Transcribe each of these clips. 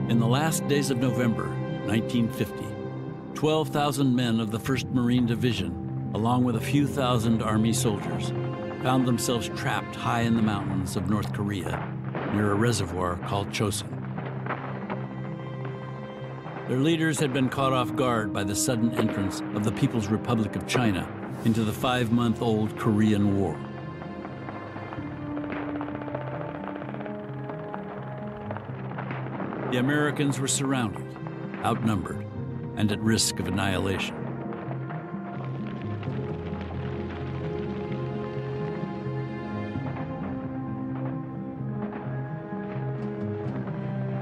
In the last days of November 1950, 12,000 men of the 1st Marine Division, along with a few thousand Army soldiers, found themselves trapped high in the mountains of North Korea near a reservoir called Chosin. Their leaders had been caught off guard by the sudden entrance of the People's Republic of China into the 5-month-old Korean War. The Americans were surrounded, outnumbered, and at risk of annihilation.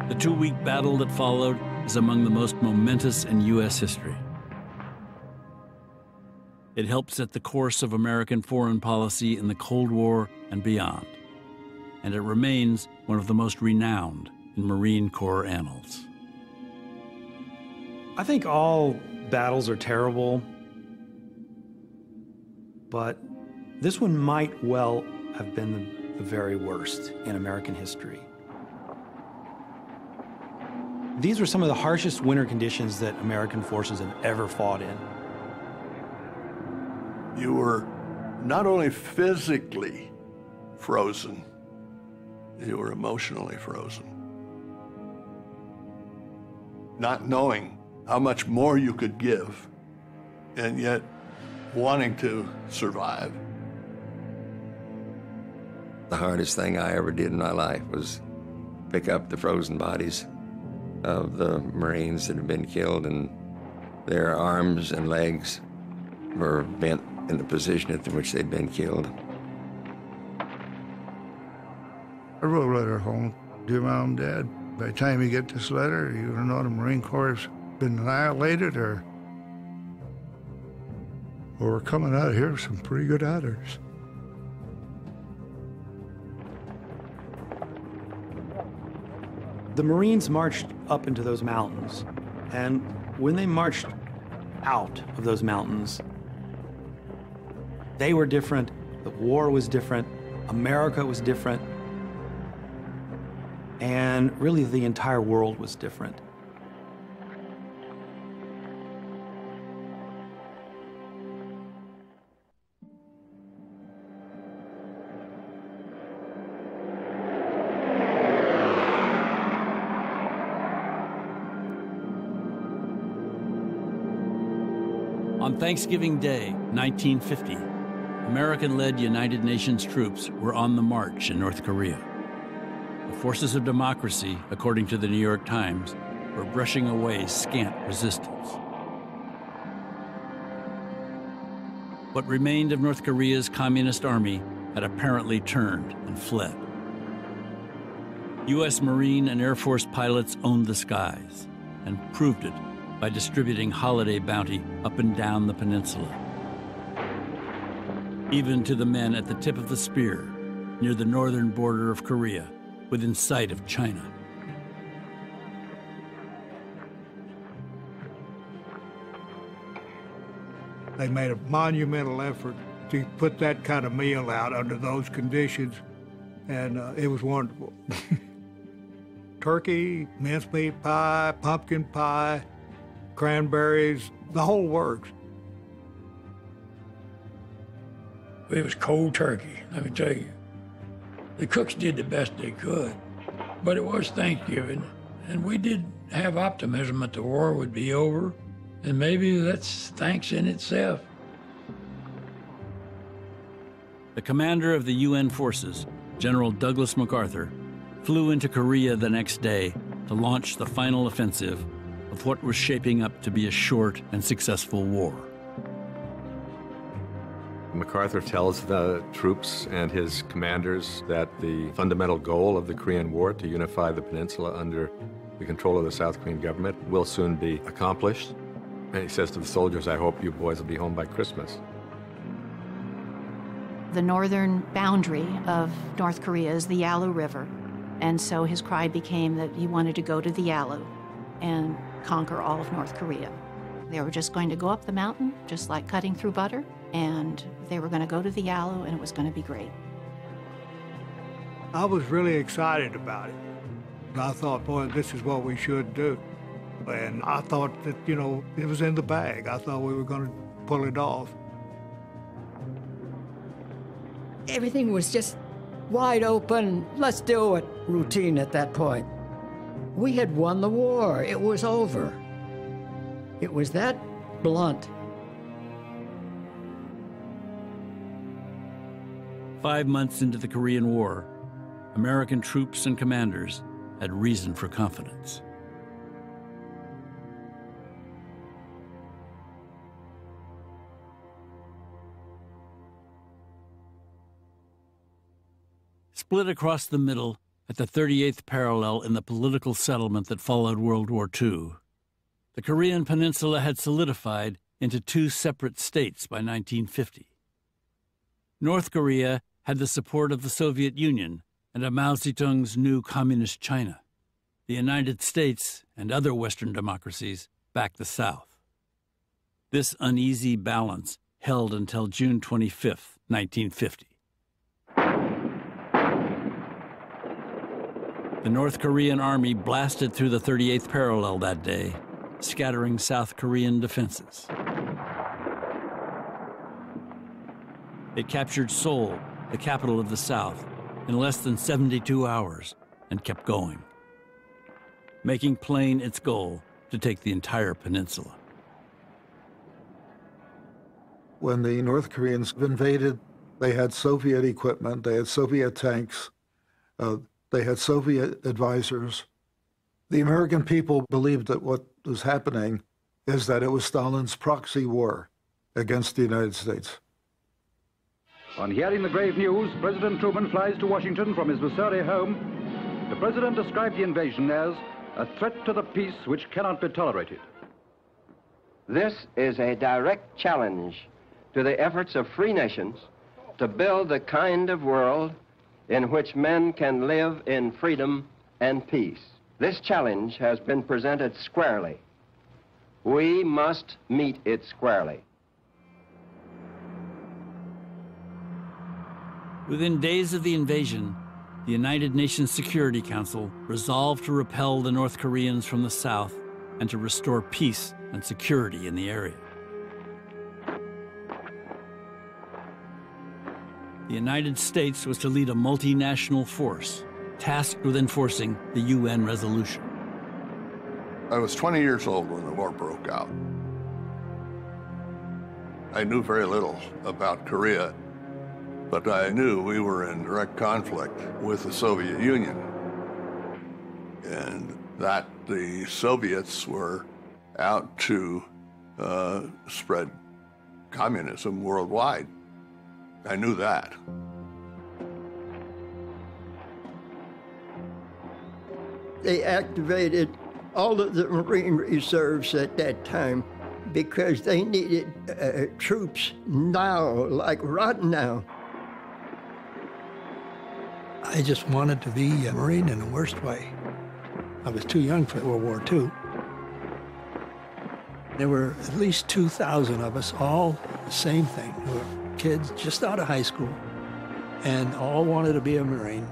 The 2-week battle that followed is among the most momentous in U.S. history. It helped set the course of American foreign policy in the Cold War and beyond, and it remains one of the most renowned in Marine Corps annals. I think all battles are terrible, but this one might well have been the very worst in American history. These were some of the harshest winter conditions that American forces have ever fought in. You were not only physically frozen, you were emotionally frozen. Not knowing how much more you could give, and yet wanting to survive. The hardest thing I ever did in my life was pick up the frozen bodies of the Marines that had been killed, and their arms and legs were bent in the position at which they'd been killed. I wrote a letter home, dear Mom and Dad. By the time you get this letter, you're gonna know the Marine Corps has been annihilated, or we're coming out of here with some pretty good others. The Marines marched up into those mountains, and when they marched out of those mountains, they were different, the war was different, America was different, and really the entire world was different. On Thanksgiving Day, 1950, American-led United Nations troops were on the march in North Korea. The forces of democracy, according to the New York Times, were brushing away scant resistance. What remained of North Korea's Communist Army had apparently turned and fled. U.S. Marine and Air Force pilots owned the skies and proved it by distributing holiday bounty up and down the peninsula, even to the men at the tip of the spear near the northern border of Korea, within sight of China. They made a monumental effort to put that kind of meal out under those conditions, and it was wonderful. Turkey, mincemeat pie, pumpkin pie, cranberries, the whole works. It was cold turkey, let me tell you. The cooks did the best they could, but it was Thanksgiving, and we did have optimism that the war would be over, and maybe that's thanks in itself. The commander of the UN forces, General Douglas MacArthur, flew into Korea the next day to launch the final offensive of what was shaping up to be a short and successful war. MacArthur tells the troops and his commanders that the fundamental goal of the Korean War, to unify the peninsula under the control of the South Korean government, will soon be accomplished. And he says to the soldiers, I hope you boys will be home by Christmas. The northern boundary of North Korea is the Yalu River, and so his cry became that he wanted to go to the Yalu and conquer all of North Korea. They were just going to go up the mountain, just like cutting through butter, and they were going to go to the Yalu, and it was going to be great. I was really excited about it. And I thought, boy, this is what we should do. And I thought that, you know, it was in the bag. I thought we were going to pull it off. Everything was just wide open, let's do it, routine at that point. We had won the war. It was over. It was that blunt. 5 months into the Korean War, American troops and commanders had reason for confidence. Split across the middle at the 38th parallel in the political settlement that followed World War II, the Korean peninsula had solidified into 2 separate states by 1950. North Korea had the support of the Soviet Union and of Mao Zedong's new communist China. The United States and other Western democracies backed the South. This uneasy balance held until June 25, 1950. The North Korean army blasted through the 38th parallel that day, scattering South Korean defenses. It captured Seoul, the capital of the South, in less than 72 hours and kept going, making plain its goal to take the entire peninsula. When the North Koreans invaded, they had Soviet equipment, they had Soviet tanks, they had Soviet advisors. The American people believed that what was happening is that it was Stalin's proxy war against the United States. On hearing the grave news, President Truman flies to Washington from his Missouri home. The president described the invasion as a threat to the peace which cannot be tolerated. This is a direct challenge to the efforts of free nations to build the kind of world in which men can live in freedom and peace. This challenge has been presented squarely. We must meet it squarely. Within days of the invasion, the United Nations Security Council resolved to repel the North Koreans from the south and to restore peace and security in the area. The United States was to lead a multinational force tasked with enforcing the UN resolution. I was 20 years old when the war broke out. I knew very little about Korea, but I knew we were in direct conflict with the Soviet Union, and that the Soviets were out to spread communism worldwide. I knew that. They activated all of the Marine reserves at that time because they needed troops now, like right now. I just wanted to be a Marine in the worst way. I was too young for World War II. There were at least 2,000 of us, all the same thing. We were kids just out of high school and all wanted to be a Marine,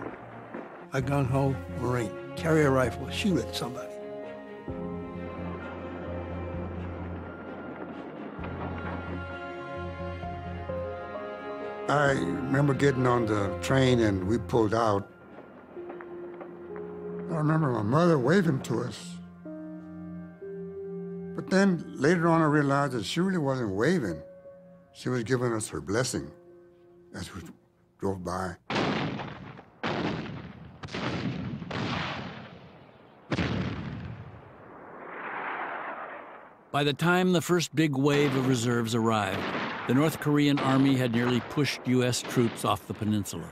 a gung-ho Marine, carry a rifle, shoot at somebody. I remember getting on the train and we pulled out. I remember my mother waving to us. But then later on I realized that she really wasn't waving. She was giving us her blessing as we drove by. By the time the first big wave of reserves arrived, the North Korean army had nearly pushed U.S. troops off the peninsula.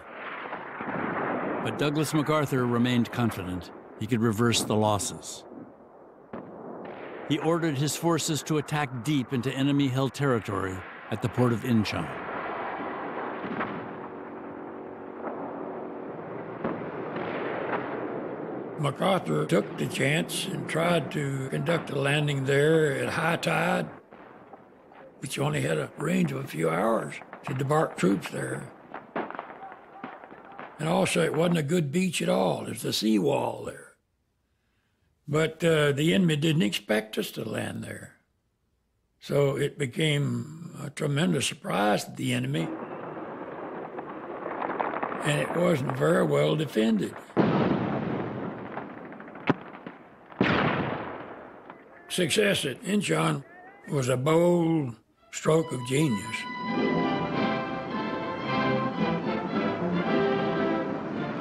But Douglas MacArthur remained confident he could reverse the losses. He ordered his forces to attack deep into enemy-held territory at the port of Incheon. MacArthur took the chance and tried to conduct a landing there at high tide, but you only had a range of a few hours to debark troops there. And also, it wasn't a good beach at all. There's a seawall there. But the enemy didn't expect us to land there. So it became a tremendous surprise to the enemy, and it wasn't very well defended. Success at Incheon was a bold stroke of genius.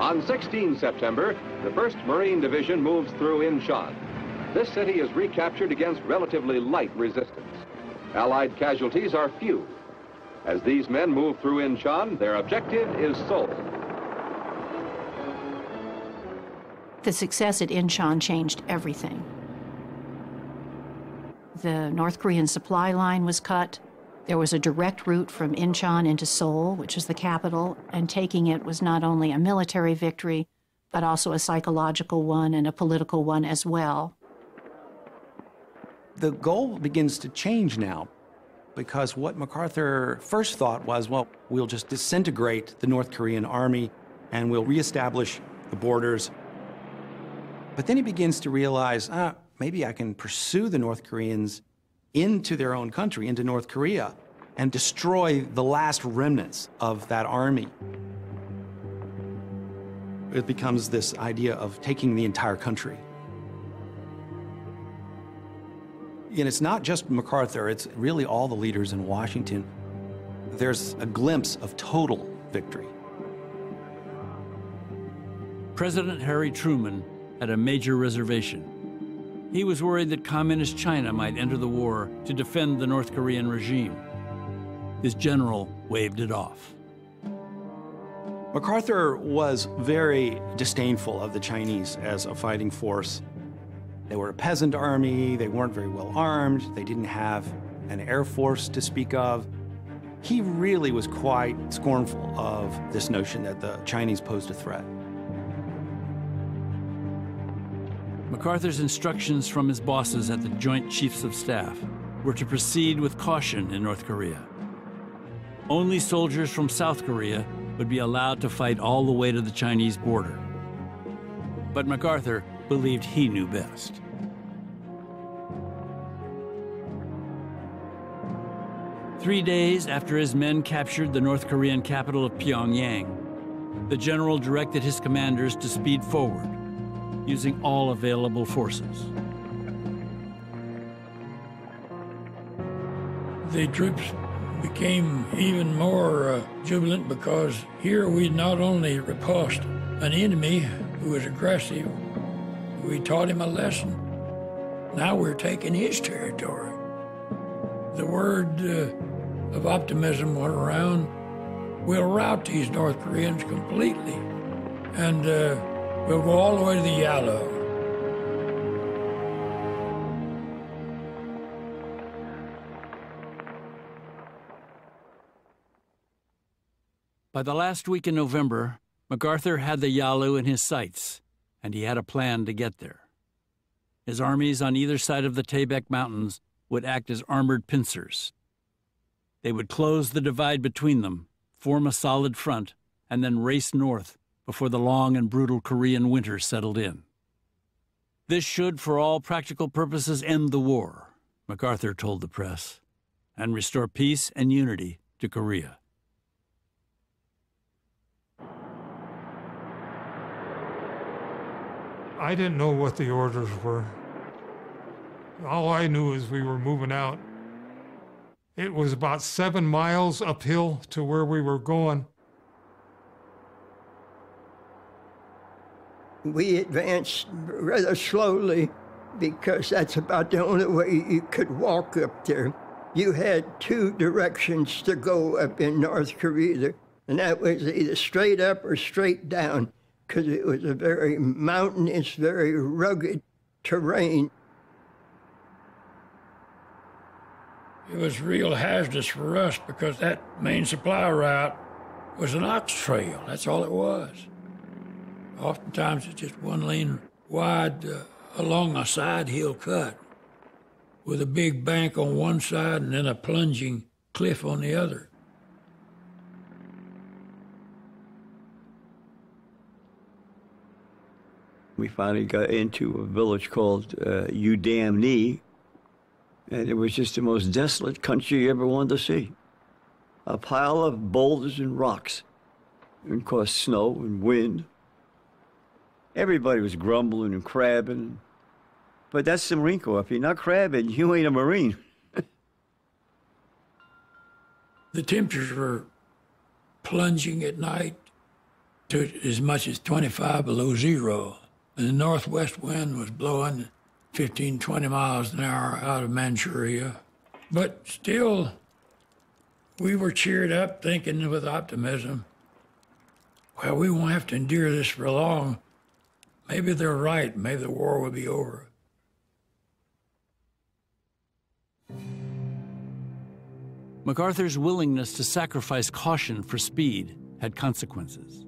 On 16 September, the 1st Marine Division moves through Incheon. This city is recaptured against relatively light resistance. Allied casualties are few. As these men move through Incheon, their objective is Seoul. The success at Incheon changed everything. The North Korean supply line was cut. There was a direct route from Incheon into Seoul, which is the capital, and taking it was not only a military victory, but also a psychological one and a political one as well. The goal begins to change now, because what MacArthur first thought was, well, we'll just disintegrate the North Korean army and we'll reestablish the borders. But then he begins to realize, maybe I can pursue the North Koreans into their own country, into North Korea, and destroy the last remnants of that army. It becomes this idea of taking the entire country. And it's not just MacArthur, it's really all the leaders in Washington. There's a glimpse of total victory. President Harry Truman had a major reservation. He was worried that Communist China might enter the war to defend the North Korean regime. His general waved it off. MacArthur was very disdainful of the Chinese as a fighting force. They were a peasant army, they weren't very well armed, they didn't have an air force to speak of. He really was quite scornful of this notion that the Chinese posed a threat. MacArthur's instructions from his bosses at the Joint Chiefs of Staff were to proceed with caution in North Korea. Only soldiers from South Korea would be allowed to fight all the way to the Chinese border. But MacArthur believed he knew best. Three days after his men captured the North Korean capital of Pyongyang, the general directed his commanders to speed forward, using all available forces. The troops became even more jubilant because here we not only repulsed an enemy who was aggressive, we taught him a lesson. Now we're taking his territory. The word of optimism went around. We'll rout these North Koreans completely, and we'll go all the way to the Yalu. By the last week in November, MacArthur had the Yalu in his sights, and he had a plan to get there. His armies on either side of the Taebaek Mountains would act as armored pincers. They would close the divide between them, form a solid front, and then race north before the long and brutal Korean winter settled in. This should, for all practical purposes, end the war, MacArthur told the press, and restore peace and unity to Korea. I didn't know what the orders were. All I knew is we were moving out. It was about 7 miles uphill to where we were going. We advanced rather slowly because that's about the only way you could walk up there. You had 2 directions to go up in North Korea, and that was either straight up or straight down, because it was a very mountainous, very rugged terrain. It was real hazardous for us because that main supply route was an ox trail. That's all it was. Oftentimes it's just 1 lane wide along a side hill cut with a big bank on one side and then a plunging cliff on the other. We finally got into a village called Udamne, and it was just the most desolate country you ever wanted to see. A pile of boulders and rocks, and of course snow and wind. Everybody was grumbling and crabbing, but that's the Marine Corps. If you're not crabbing, you ain't a Marine. The temperatures were plunging at night to as much as 25 below zero. And the northwest wind was blowing 15, 20 miles an hour out of Manchuria. But still, we were cheered up, thinking with optimism, well, we won't have to endure this for long. Maybe they're right. Maybe the war will be over. MacArthur's willingness to sacrifice caution for speed had consequences.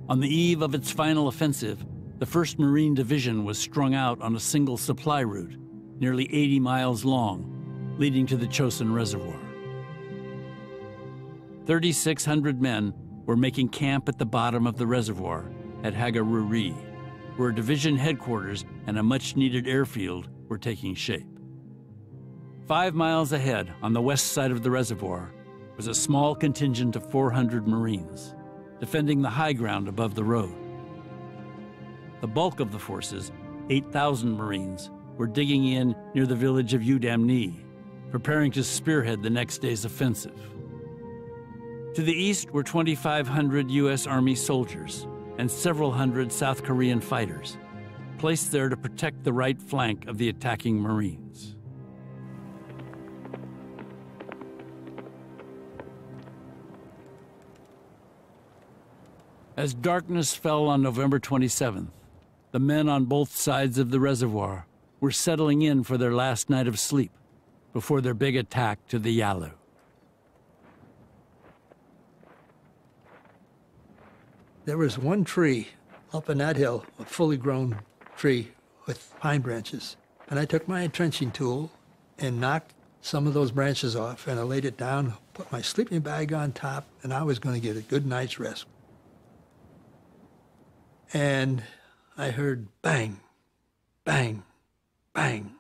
On the eve of its final offensive, the 1st Marine Division was strung out on a single supply route, nearly 80 miles long, leading to the Chosin Reservoir. 3,600 men were making camp at the bottom of the reservoir at Hagaruri, where division headquarters and a much-needed airfield were taking shape. 5 miles ahead, on the west side of the reservoir, was a small contingent of 400 Marines, defending the high ground above the road. The bulk of the forces, 8,000 Marines, were digging in near the village of Udamne, preparing to spearhead the next day's offensive. To the east were 2,500 U.S. Army soldiers and several hundred South Korean fighters, placed there to protect the right flank of the attacking Marines. As darkness fell on November 27th, the men on both sides of the reservoir were settling in for their last night of sleep before their big attack to the Yalu. There was one tree up in that hill, a fully grown tree with pine branches. And I took my entrenching tool and knocked some of those branches off, and I laid it down, put my sleeping bag on top, and I was going to get a good night's rest. And I heard bang, bang, bang.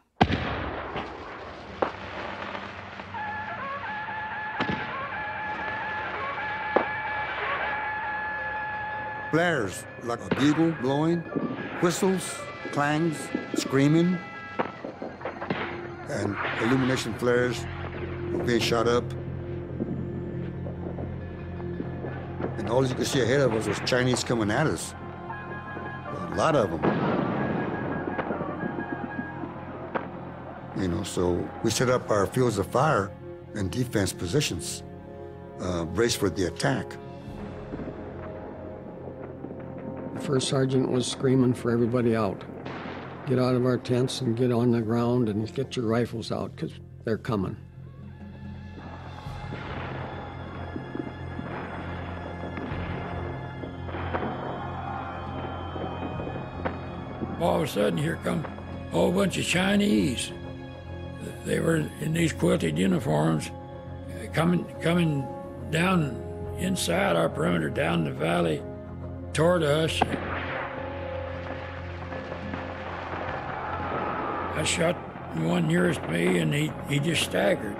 Flares, like a bugle blowing, whistles, clangs, screaming, and illumination flares were being shot up. And all you could see ahead of us was Chinese coming at us. A lot of them. You know, so we set up our fields of fire and defense positions, braced for the attack. The first sergeant was screaming for everybody out. Get out of our tents and get on the ground and get your rifles out, because they're coming. All of a sudden, here come a whole bunch of Chinese. They were in these quilted uniforms, coming down inside our perimeter, down the valley, toward us. I shot the one nearest me, and he just staggered.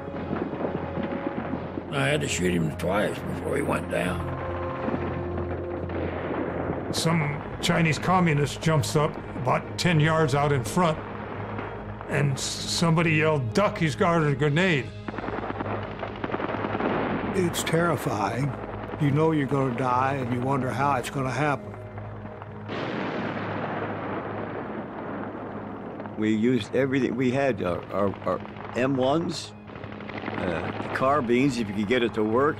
I had to shoot him twice before he went down. Some Chinese communist jumps up about 10 yards out in front, and somebody yelled, "Duck, he's got a grenade." It's terrifying. You know you're going to die, and you wonder how it's going to happen. We used everything. We had our M1s, carbines, if you could get it to work.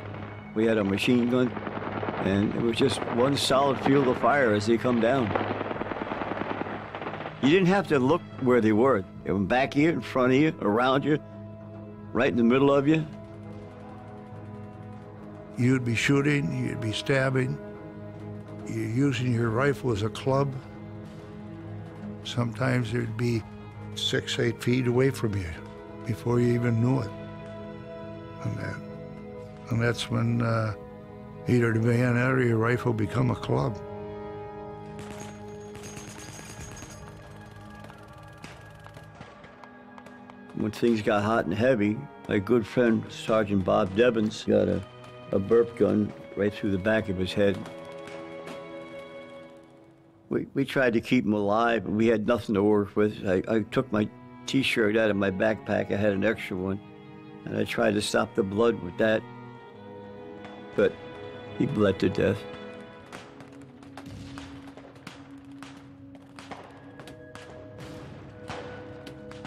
We had a machine gun, and it was just one solid field of fire as they come down. You didn't have to look where they were. They were back here, in front of you, around you, right in the middle of you. You'd be shooting, you'd be stabbing, you're using your rifle as a club. Sometimes it'd be 6, 8 feet away from you before you even knew it. And that's when either the bayonet or your rifle become a club. When things got hot and heavy, my good friend Sergeant Bob Devins got a burp gun right through the back of his head. We tried to keep him alive, but we had nothing to work with. I took my T-shirt out of my backpack. I had an extra one, and I tried to stop the blood with that, but he bled to death.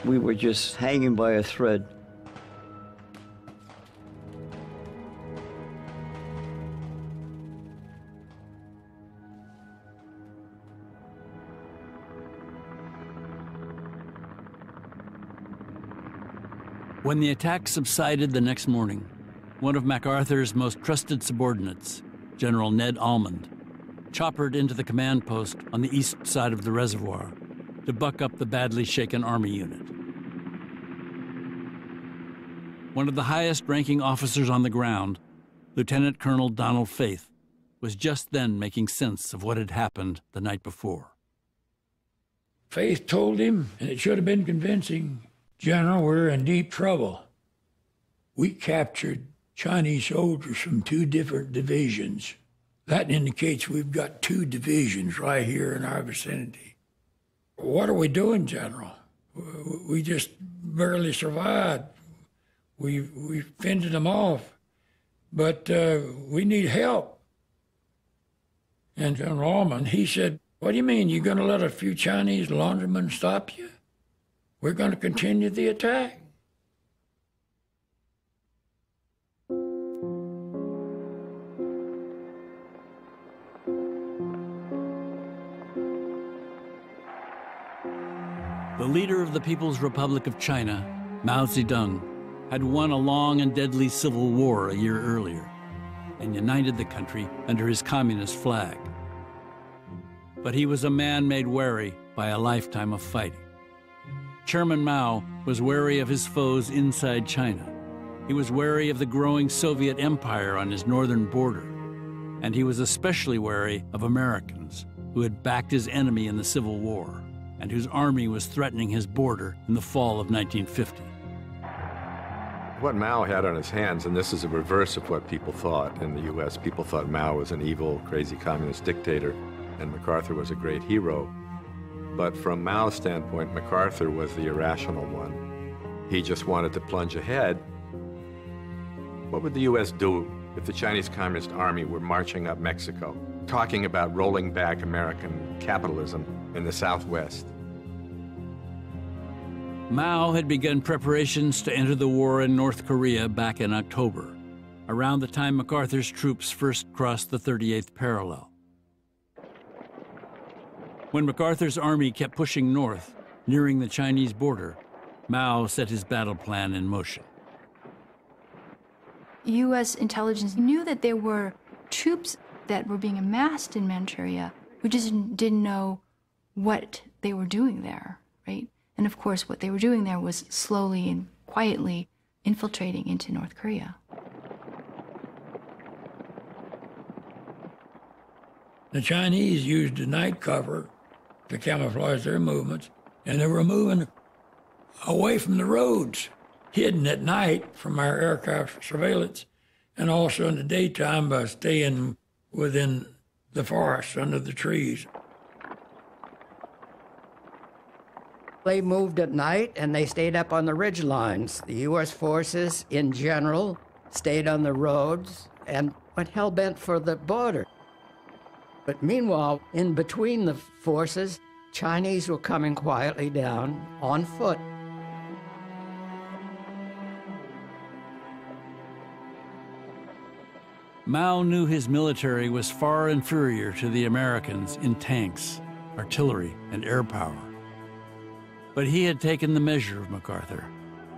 We were just hanging by a thread. When the attack subsided the next morning, one of MacArthur's most trusted subordinates, General Ned Almond, choppered into the command post on the east side of the reservoir to buck up the badly shaken Army unit. One of the highest-ranking officers on the ground, Lieutenant Colonel Donald Faith, was just then making sense of what had happened the night before. Faith told him, and it should have been convincing, "General, we're in deep trouble. We captured Chinese soldiers from 2 different divisions. That indicates we've got 2 divisions right here in our vicinity. What are we doing, General? We just barely survived. We fended them off, but we need help." And General Almond, he said, "What do you mean? You're going to let a few Chinese laundrymen stop you? We're going to continue the attack." The leader of the People's Republic of China, Mao Zedong, had won a long and deadly civil war a year earlier and united the country under his communist flag. But he was a man made wary by a lifetime of fighting. Chairman Mao was wary of his foes inside China. He was wary of the growing Soviet empire on his northern border. And he was especially wary of Americans who had backed his enemy in the Civil War and whose army was threatening his border in the fall of 1950. What Mao had on his hands, and this is a reverse of what people thought in the U.S., people thought Mao was an evil, crazy communist dictator, and MacArthur was a great hero. But from Mao's standpoint, MacArthur was the irrational one. He just wanted to plunge ahead. What would the U.S. do if the Chinese Communist Army were marching up Mexico, talking about rolling back American capitalism in the Southwest? Mao had begun preparations to enter the war in North Korea back in October, around the time MacArthur's troops first crossed the 38th parallel. When MacArthur's army kept pushing north, nearing the Chinese border, Mao set his battle plan in motion. U.S. intelligence knew that there were troops that were being amassed in Manchuria. We just didn't know what they were doing there, right? And of course, what they were doing there was slowly and quietly infiltrating into North Korea. The Chinese used the night cover to camouflage their movements, and they were moving away from the roads, hidden at night from our aircraft surveillance, and also in the daytime by staying within the forest under the trees. They moved at night and they stayed up on the ridge lines. The U.S. forces in general stayed on the roads and went hell-bent for the border. But meanwhile, in between the forces, Chinese were coming quietly down on foot. Mao knew his military was far inferior to the Americans in tanks, artillery, and air power. But he had taken the measure of MacArthur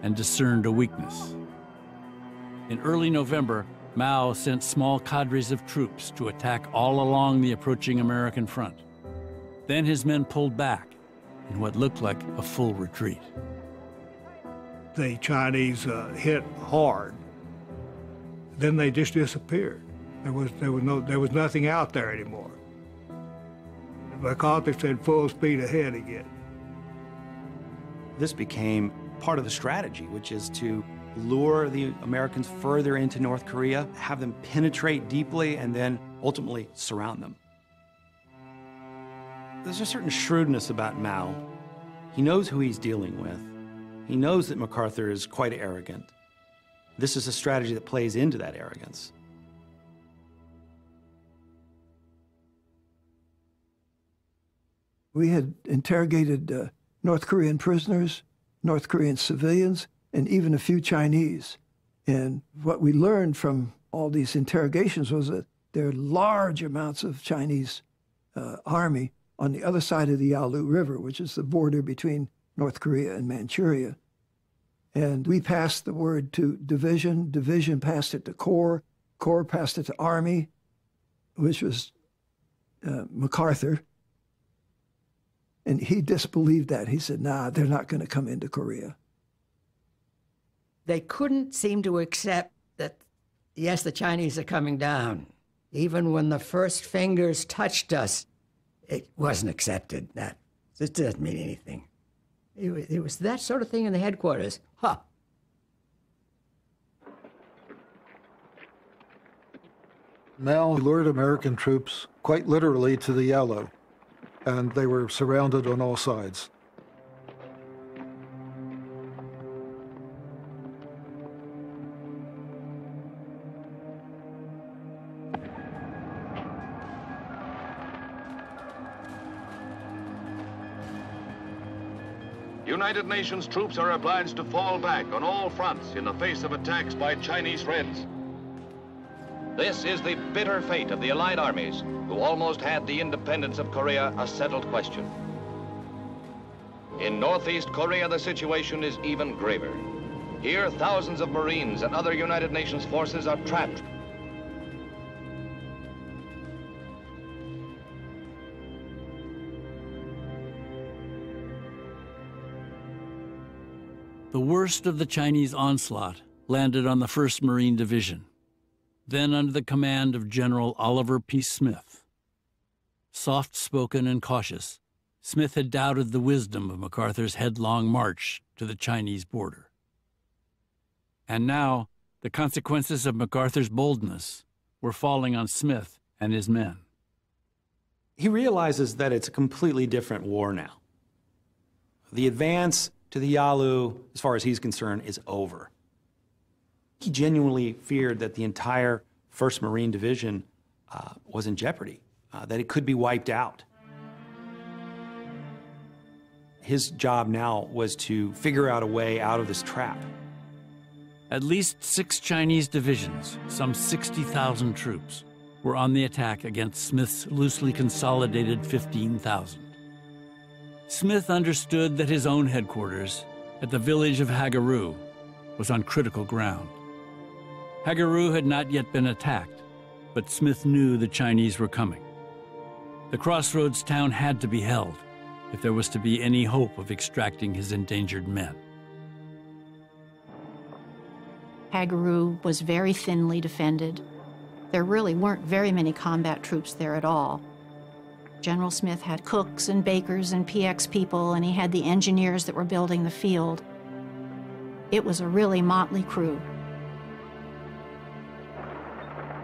and discerned a weakness. In early November, Mao sent small cadres of troops to attack all along the approaching American front. Then his men pulled back in what looked like a full retreat. The Chinese hit hard. Then they just disappeared. There was nothing out there anymore. MacArthur said full speed ahead again. This became part of the strategy, which is to lure the Americans further into North Korea, have them penetrate deeply, and then ultimately surround them. There's a certain shrewdness about Mao. He knows who he's dealing with. He knows that MacArthur is quite arrogant. This is a strategy that plays into that arrogance. We had interrogated North Korean prisoners, North Korean civilians, and even a few Chinese. And what we learned from all these interrogations was that there are large amounts of Chinese army on the other side of the Yalu River, which is the border between North Korea and Manchuria. And we passed the word to division, division passed it to Corps, Corps passed it to Army, which was MacArthur. And he disbelieved that. He said, nah, they're not going to come into Korea. They couldn't seem to accept that, yes, the Chinese are coming down. Even when the first fingers touched us, it wasn't accepted. That it doesn't mean anything. It was that sort of thing in the headquarters. Huh. Mao lured American troops quite literally to the Yalu, and they were surrounded on all sides. United Nations troops are obliged to fall back on all fronts in the face of attacks by Chinese friends. This is the bitter fate of the Allied armies, who almost had the independence of Korea a settled question. In Northeast Korea, the situation is even graver. Here, thousands of Marines and other United Nations forces are trapped. The worst of the Chinese onslaught landed on the 1st Marine Division, then under the command of General Oliver P. Smith. Soft-spoken and cautious, Smith had doubted the wisdom of MacArthur's headlong march to the Chinese border. And now, the consequences of MacArthur's boldness were falling on Smith and his men. He realizes that it's a completely different war now. The advance to the Yalu, as far as he's concerned, is over. He genuinely feared that the entire 1st Marine Division was in jeopardy, that it could be wiped out. His job now was to figure out a way out of this trap. At least 6 Chinese divisions, some 60,000 troops, were on the attack against Smith's loosely consolidated 15,000. Smith understood that his own headquarters at the village of Hagaru was on critical ground. Hagaru had not yet been attacked, but Smith knew the Chinese were coming. The crossroads town had to be held if there was to be any hope of extracting his endangered men. Hagaru was very thinly defended. There really weren't very many combat troops there at all. General Smith had cooks and bakers and PX people, and he had the engineers that were building the field. It was a really motley crew.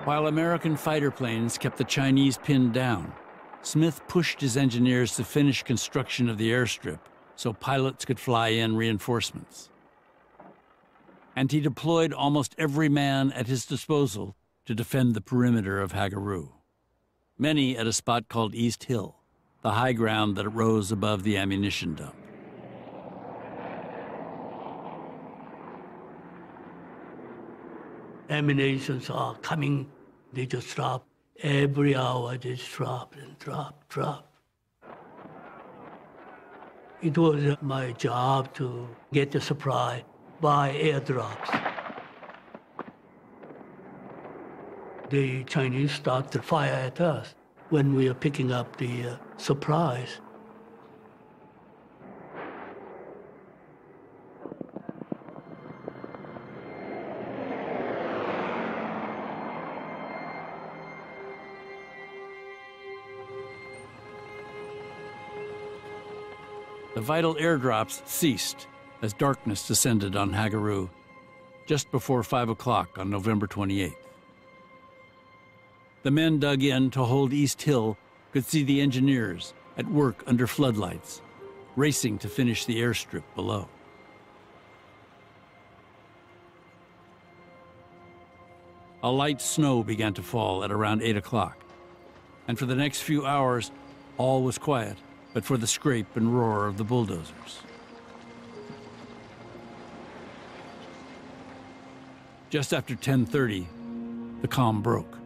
While American fighter planes kept the Chinese pinned down, Smith pushed his engineers to finish construction of the airstrip so pilots could fly in reinforcements. And he deployed almost every man at his disposal to defend the perimeter of Hagaru. Many at a spot called East Hill, the high ground that rose above the ammunition dump. Ammunitions are coming, they just drop. Every hour they just drop and drop. It was my job to get the supply by airdrops. The Chinese started to fire at us when we were picking up the supplies. The vital airdrops ceased, as darkness descended on Hagaru just before 5 o'clock on November 28th. The men dug in to hold East Hill could see the engineers at work under floodlights, racing to finish the airstrip below. A light snow began to fall at around 8 o'clock, and for the next few hours, all was quiet, but for the scrape and roar of the bulldozers. Just after 10:30, the calm broke.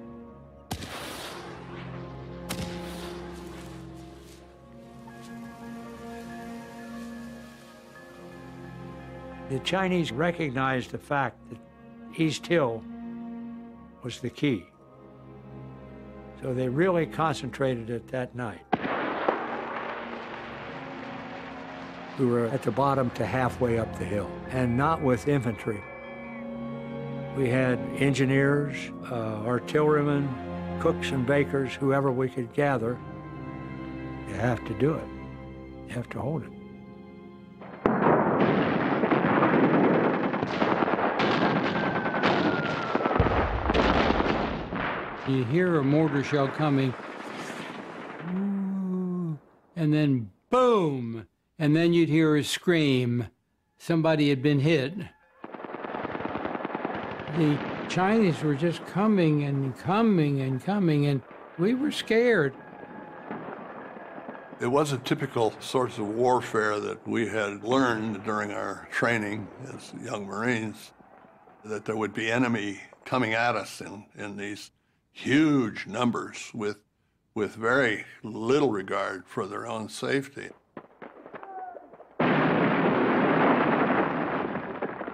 The Chinese recognized the fact that East Hill was the key. So they really concentrated it that night. We were at the bottom to halfway up the hill, and not with infantry. We had engineers, artillerymen, cooks and bakers, whoever we could gather. You have to do it. You have to hold it. You hear a mortar shell coming, and then boom, and then you'd hear a scream. Somebody had been hit. The Chinese were just coming and coming and coming, and we were scared. It wasn't typical sorts of warfare that we had learned during our training as young Marines, that there would be enemy coming at us in these huge numbers with very little regard for their own safety.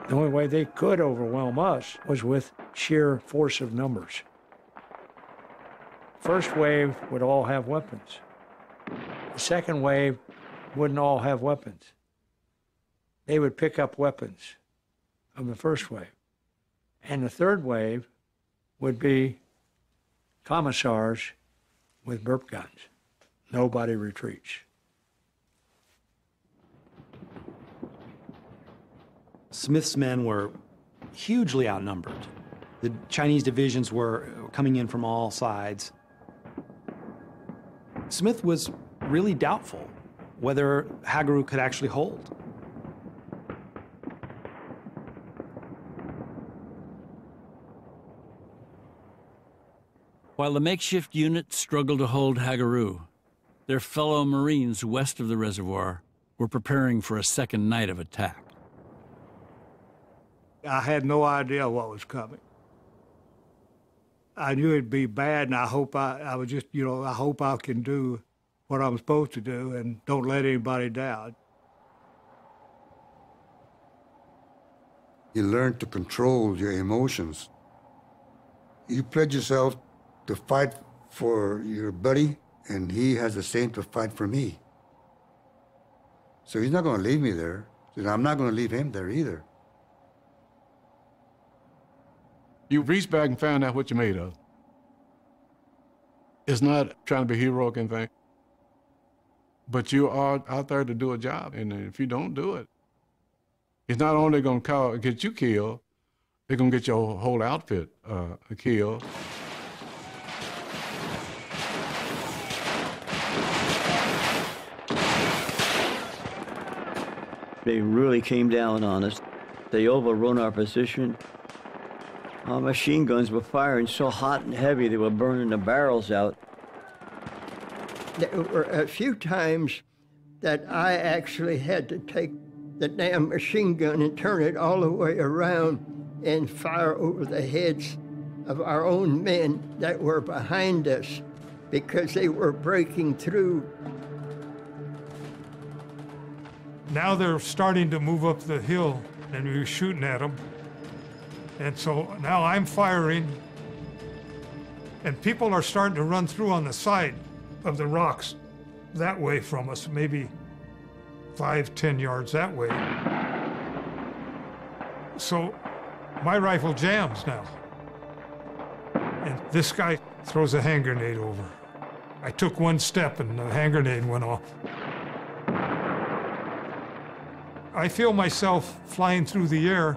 The only way they could overwhelm us was with sheer force of numbers. First wave would all have weapons. The second wave wouldn't all have weapons. They would pick up weapons of the first wave. And the third wave would be commissars with burp guns. Nobody retreats. Smith's men were hugely outnumbered. The Chinese divisions were coming in from all sides. Smith was really doubtful whether Hagaru could actually hold. While the makeshift unit struggled to hold Hagaru, their fellow Marines west of the reservoir were preparing for a second night of attack. I had no idea what was coming. I knew it'd be bad, and I hope I was just, I hope I can do what I'm supposed to do and don't let anybody down. You learn to control your emotions. You pledge yourself to fight for your buddy, and he has the same to fight for me. So he's not going to leave me there, and I'm not going to leave him there either. You reach back and find out what you're made of. It's not trying to be heroic and thing, but you are out there to do a job, and if you don't do it, it's not only going to get you killed, they're going to get your whole outfit killed. They really came down on us. They overrun our position. Our machine guns were firing so hot and heavy they were burning the barrels out. There were a few times that I actually had to take the damn machine gun and turn it all the way around and fire over the heads of our own men that were behind us because they were breaking through. Now they're starting to move up the hill, and we were shooting at them. And so now I'm firing, and people are starting to run through on the side of the rocks that way from us, maybe 5-10 yards that way. So my rifle jams now. And this guy throws a hand grenade over. I took one step and the hand grenade went off. I feel myself flying through the air,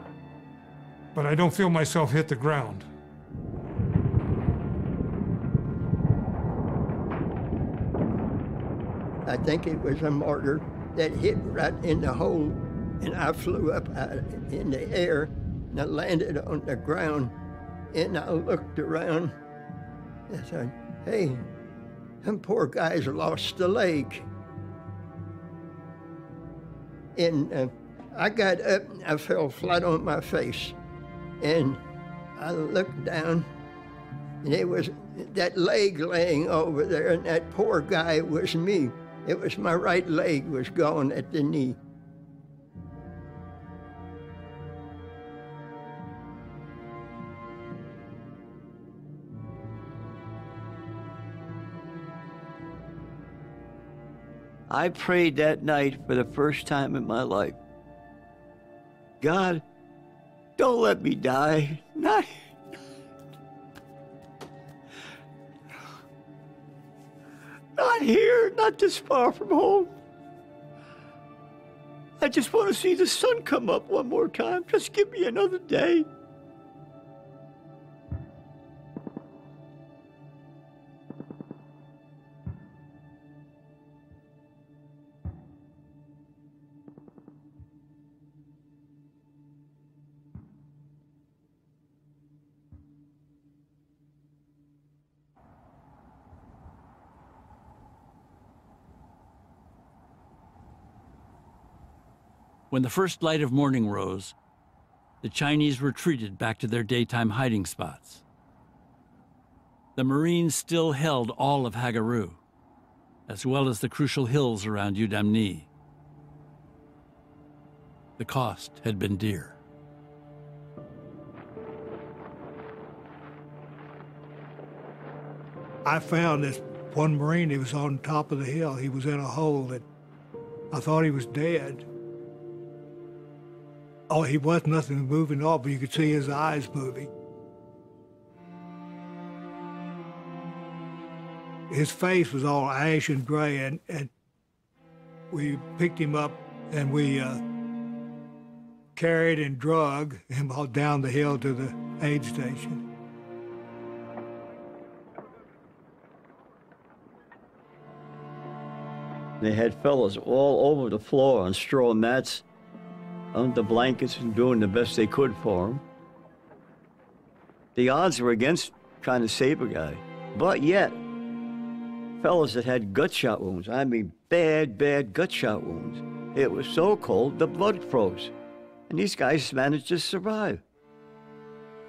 but I don't feel myself hit the ground. I think it was a mortar that hit right in the hole, and I flew up in the air, and I landed on the ground, and I looked around, and I said, hey, them poor guys lost a leg. And I got up, and I fell flat on my face, and I looked down, and it was that leg laying over there, and that poor guy was me. It was my right leg was gone at the knee. I prayed that night for the first time in my life. God, don't let me die. Not here, not this far from home. I just want to see the sun come up one more time. Just give me another day. When the first light of morning rose, the Chinese retreated back to their daytime hiding spots. The Marines still held all of Hagaru, as well as the crucial hills around Udamni. The cost had been dear. I found this one Marine, he was on top of the hill. He was in a hole that I thought he was dead. Oh, he was nothing moving at all, but you could see his eyes moving. His face was all ash and gray, and we picked him up and we carried and drug him all down the hill to the aid station. They had fellows all over the floor on straw mats, under blankets, and doing the best they could for him. The odds were against trying to save a guy, but yet, fellows that had gut shot wounds, I mean bad gut shot wounds. It was so cold, the blood froze, and these guys managed to survive.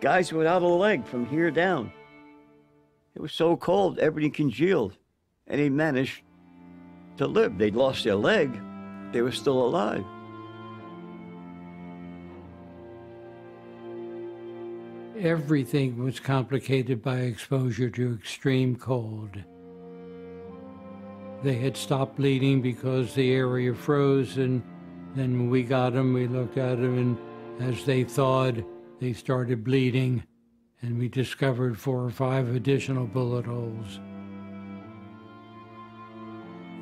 Guys without a leg from here down. It was so cold, everything congealed, and they managed to live. They'd lost their leg, they were still alive. Everything was complicated by exposure to extreme cold. They had stopped bleeding because the area froze, and then when we got them, we looked at them, and as they thawed, they started bleeding, and we discovered 4 or 5 additional bullet holes.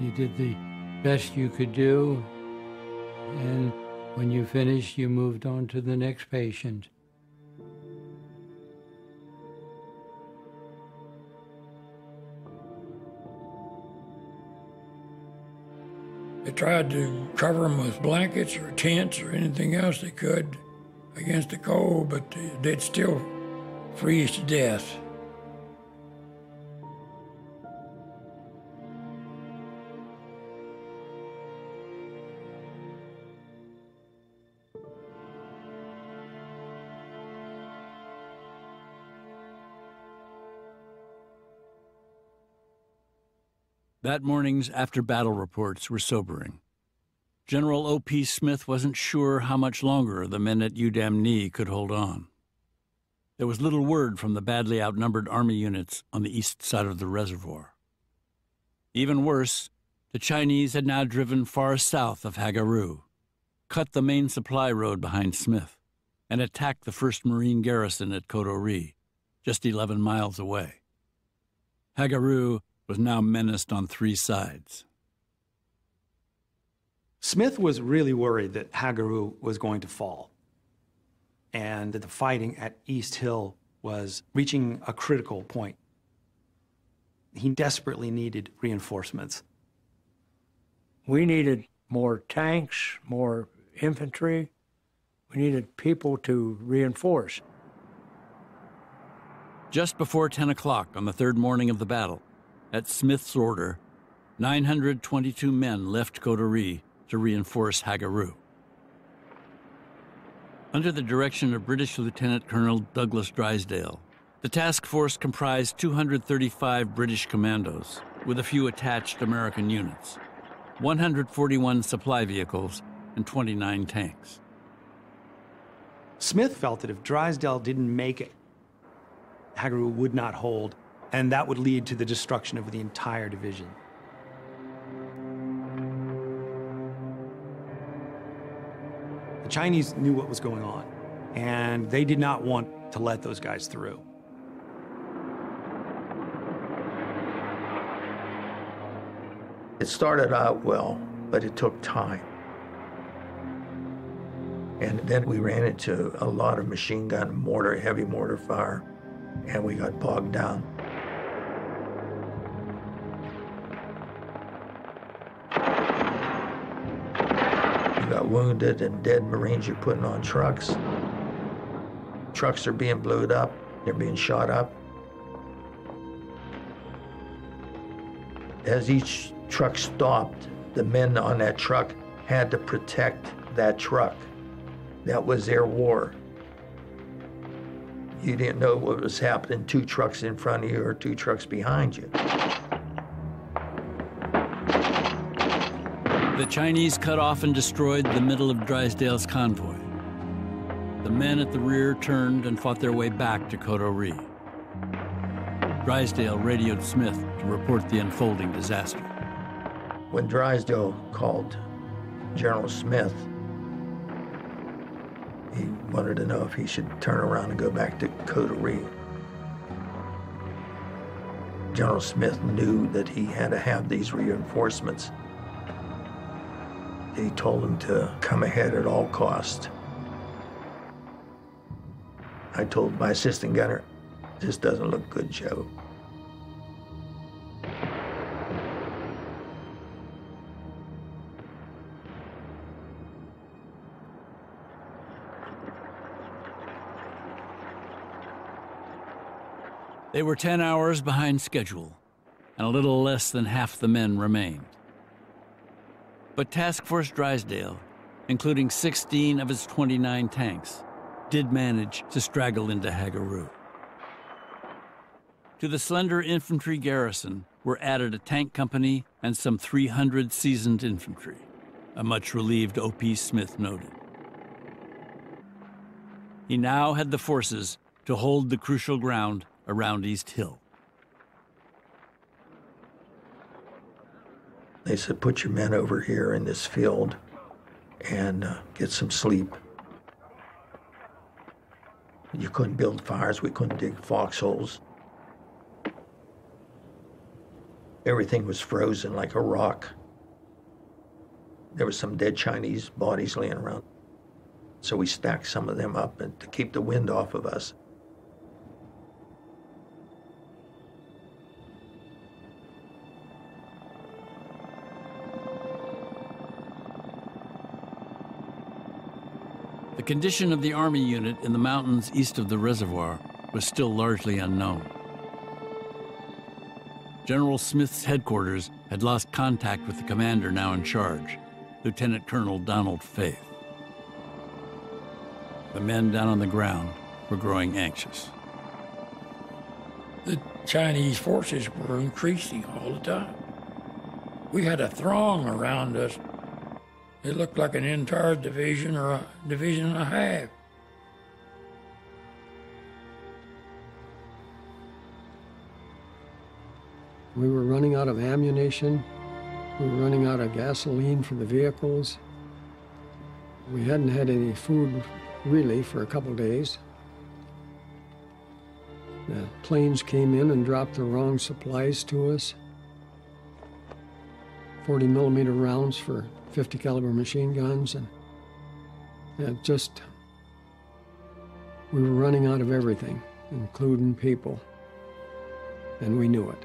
You did the best you could do, and when you finished, you moved on to the next patient. They tried to cover them with blankets or tents or anything else they could against the cold, but they'd still freeze to death. That morning's after-battle reports were sobering. General O.P. Smith wasn't sure how much longer the men at Udamni could hold on. There was little word from the badly outnumbered Army units on the east side of the reservoir. Even worse, the Chinese had now driven far south of Hagaru, cut the main supply road behind Smith, and attacked the 1st Marine garrison at Kodori, just 11 miles away. Hagaru was now menaced on 3 sides. Smith was really worried that Hagaru was going to fall and that the fighting at East Hill was reaching a critical point. He desperately needed reinforcements. We needed more tanks, more infantry. We needed people to reinforce. Just before 10 o'clock on the third morning of the battle, at Smith's order, 922 men left Coterie to reinforce Hagaru. Under the direction of British Lieutenant Colonel Douglas Drysdale, the task force comprised 235 British commandos with a few attached American units, 141 supply vehicles, and 29 tanks. Smith felt that if Drysdale didn't make it, Hagaru would not hold, and that would lead to the destruction of the entire division. The Chinese knew what was going on, and they did not want to let those guys through. It started out well, but it took time. And then we ran into a lot of machine gun, mortar, heavy mortar fire, and we got bogged down. You got wounded and dead Marines you're putting on trucks. Trucks are being blown up, they're being shot up. As each truck stopped, the men on that truck had to protect that truck. That was their war. You didn't know what was happening 2 trucks in front of you or 2 trucks behind you. The Chinese cut off and destroyed the middle of Drysdale's convoy. The men at the rear turned and fought their way back to Coterie. Drysdale radioed Smith to report the unfolding disaster. When Drysdale called General Smith, he wanted to know if he should turn around and go back to Coterie. General Smith knew that he had to have these reinforcements. He told him to come ahead at all costs. I told my assistant gunner, "This doesn't look good, Joe." They were 10 hours behind schedule, and a little less than half the men remained. But Task Force Drysdale, including 16 of its 29 tanks, did manage to straggle into Hagaru. To the slender infantry garrison were added a tank company and some 300 seasoned infantry, a much relieved O.P. Smith noted. He now had the forces to hold the crucial ground around East Hill. They said, "Put your men over here in this field and get some sleep." You couldn't build fires, we couldn't dig foxholes. Everything was frozen like a rock. There were some dead Chinese bodies laying around. So we stacked some of them up to keep the wind off of us. The condition of the Army unit in the mountains east of the reservoir was still largely unknown. General Smith's headquarters had lost contact with the commander now in charge, Lieutenant Colonel Donald Faith. The men down on the ground were growing anxious. The Chinese forces were increasing all the time. We had a throng around us. It looked like an entire division or a division and a half. We were running out of ammunition. We were running out of gasoline for the vehicles. We hadn't had any food really for a couple days. The planes came in and dropped the wrong supplies to us. 40 millimeter rounds for .50 caliber machine guns, and just, we were running out of everything, including people, and we knew it.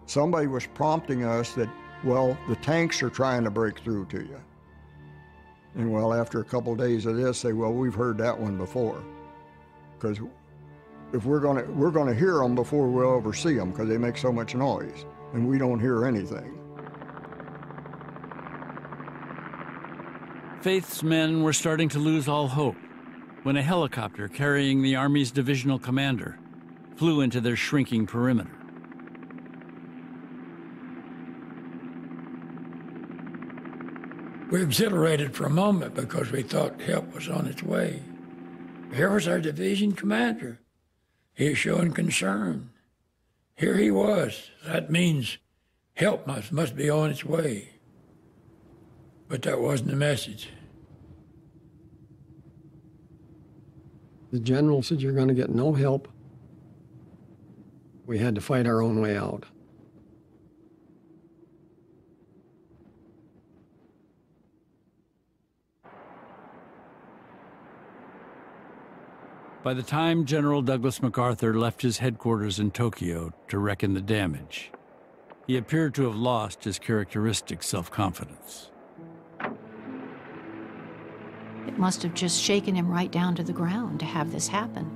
Somebody was prompting us that, well, the tanks are trying to break through to you. And well, after a couple of days of this, say, well, we've heard that one before. Because if we're gonna hear them before we'll ever see them, because they make so much noise, and we don't hear anything. Faith's men were starting to lose all hope when a helicopter carrying the Army's divisional commander flew into their shrinking perimeter. We exhilarated for a moment because we thought help was on its way. Here was our division commander. He was showing concern. Here he was. That means help must be on its way. But that wasn't the message. The general said, "You're going to get no help." We had to fight our own way out. By the time General Douglas MacArthur left his headquarters in Tokyo to reckon the damage, he appeared to have lost his characteristic self-confidence. It must have just shaken him right down to the ground to have this happen.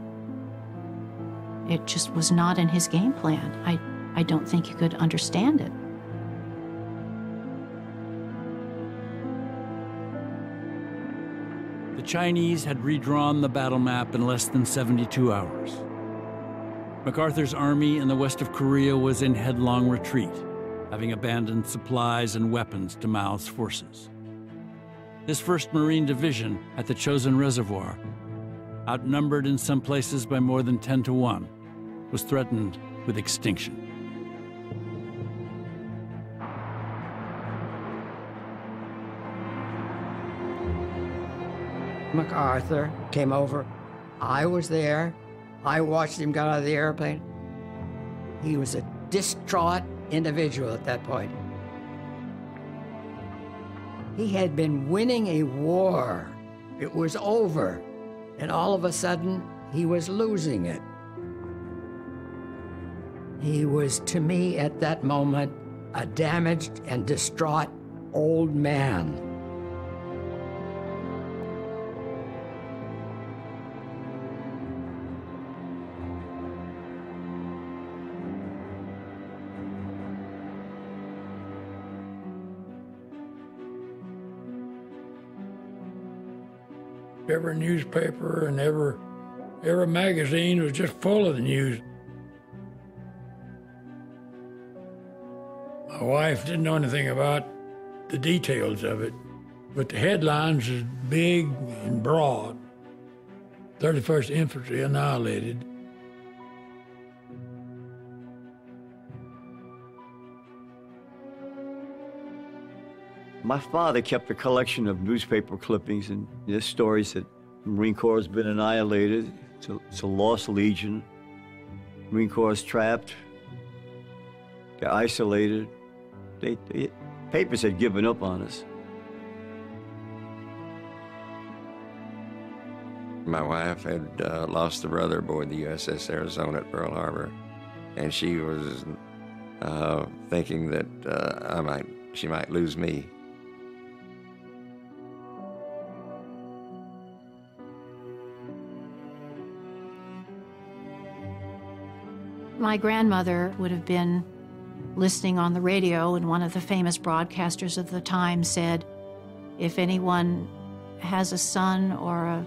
It just was not in his game plan. I don't think he could understand it. The Chinese had redrawn the battle map in less than 72 hours. MacArthur's army in the west of Korea was in headlong retreat, having abandoned supplies and weapons to Mao's forces. His 1st Marine Division at the Chosin Reservoir, outnumbered in some places by more than 10 to 1, was threatened with extinction. MacArthur came over. I was there. I watched him get out of the airplane. He was a distraught individual at that point. He had been winning a war. It was over. And all of a sudden, he was losing it. He was, to me, at that moment, a damaged and distraught old man. Every newspaper and every magazine was just full of the news. My wife didn't know anything about the details of it, but the headlines is big and broad. 31st Infantry annihilated. My father kept a collection of newspaper clippings and stories that the Marine Corps has been annihilated. It's a lost legion. Marine Corps is trapped. They're isolated. Papers had given up on us. My wife had lost a brother aboard the USS Arizona at Pearl Harbor, and she was thinking that she might lose me. My grandmother would have been listening on the radio, and one of the famous broadcasters of the time said, if anyone has a son or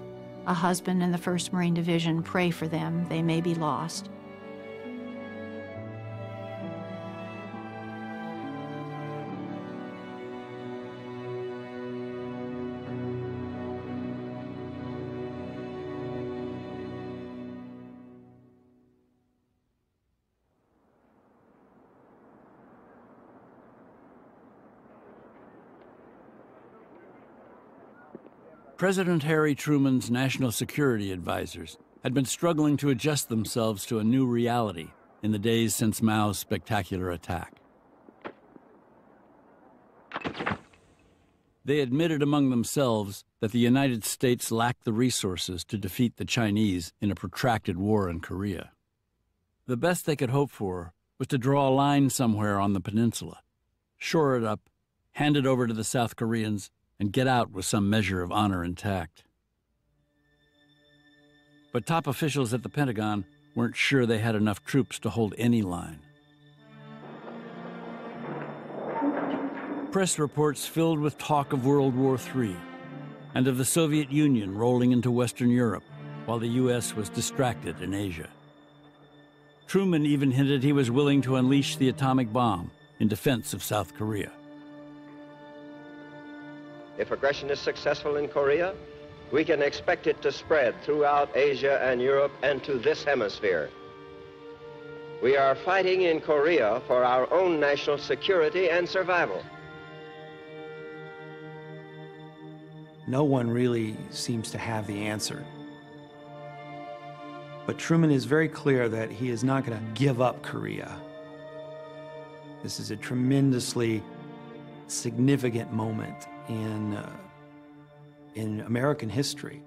a husband in the 1st Marine Division, pray for them. They may be lost. President Harry Truman's national security advisors had been struggling to adjust themselves to a new reality in the days since Mao's spectacular attack. They admitted among themselves that the United States lacked the resources to defeat the Chinese in a protracted war in Korea. The best they could hope for was to draw a line somewhere on the peninsula, shore it up, hand it over to the South Koreans, and get out with some measure of honor intact. But top officials at the Pentagon weren't sure they had enough troops to hold any line. Press reports filled with talk of World War III and of the Soviet Union rolling into Western Europe while the U.S. was distracted in Asia. Truman even hinted he was willing to unleash the atomic bomb in defense of South Korea. If aggression is successful in Korea, we can expect it to spread throughout Asia and Europe and to this hemisphere. We are fighting in Korea for our own national security and survival. No one really seems to have the answer. But Truman is very clear that he is not going to give up Korea. This is a tremendously significant moment in American history.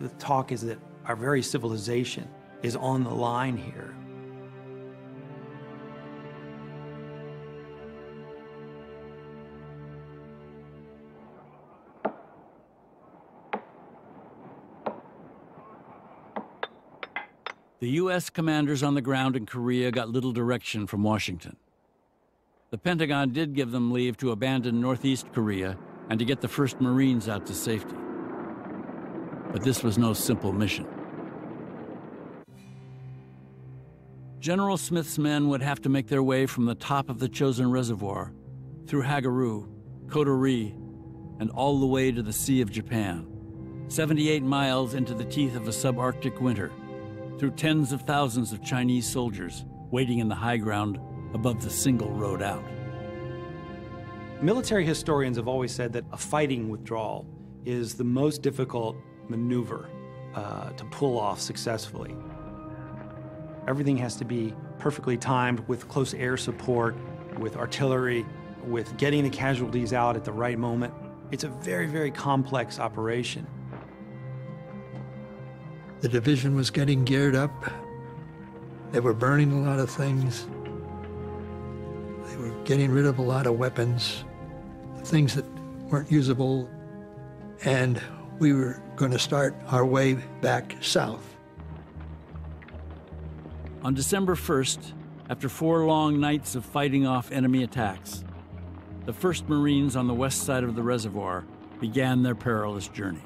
The talk is that our very civilization is on the line here. The U.S. commanders on the ground in Korea got little direction from Washington. The Pentagon did give them leave to abandon Northeast Korea and to get the first Marines out to safety. But this was no simple mission. General Smith's men would have to make their way from the top of the Chosin Reservoir, through Hagaru, Kotori, and all the way to the Sea of Japan, 78 miles into the teeth of a subarctic winter, through tens of thousands of Chinese soldiers waiting in the high ground above the single road out. Military historians have always said that a fighting withdrawal is the most difficult maneuver to pull off successfully. Everything has to be perfectly timed with close air support, with artillery, with getting the casualties out at the right moment. It's a very, very complex operation. The division was getting geared up. They were burning a lot of things. They were getting rid of a lot of weapons, things that weren't usable, and we were going to start our way back south. On December 1st, after 4 long nights of fighting off enemy attacks, the 1st Marines on the west side of the reservoir began their perilous journey.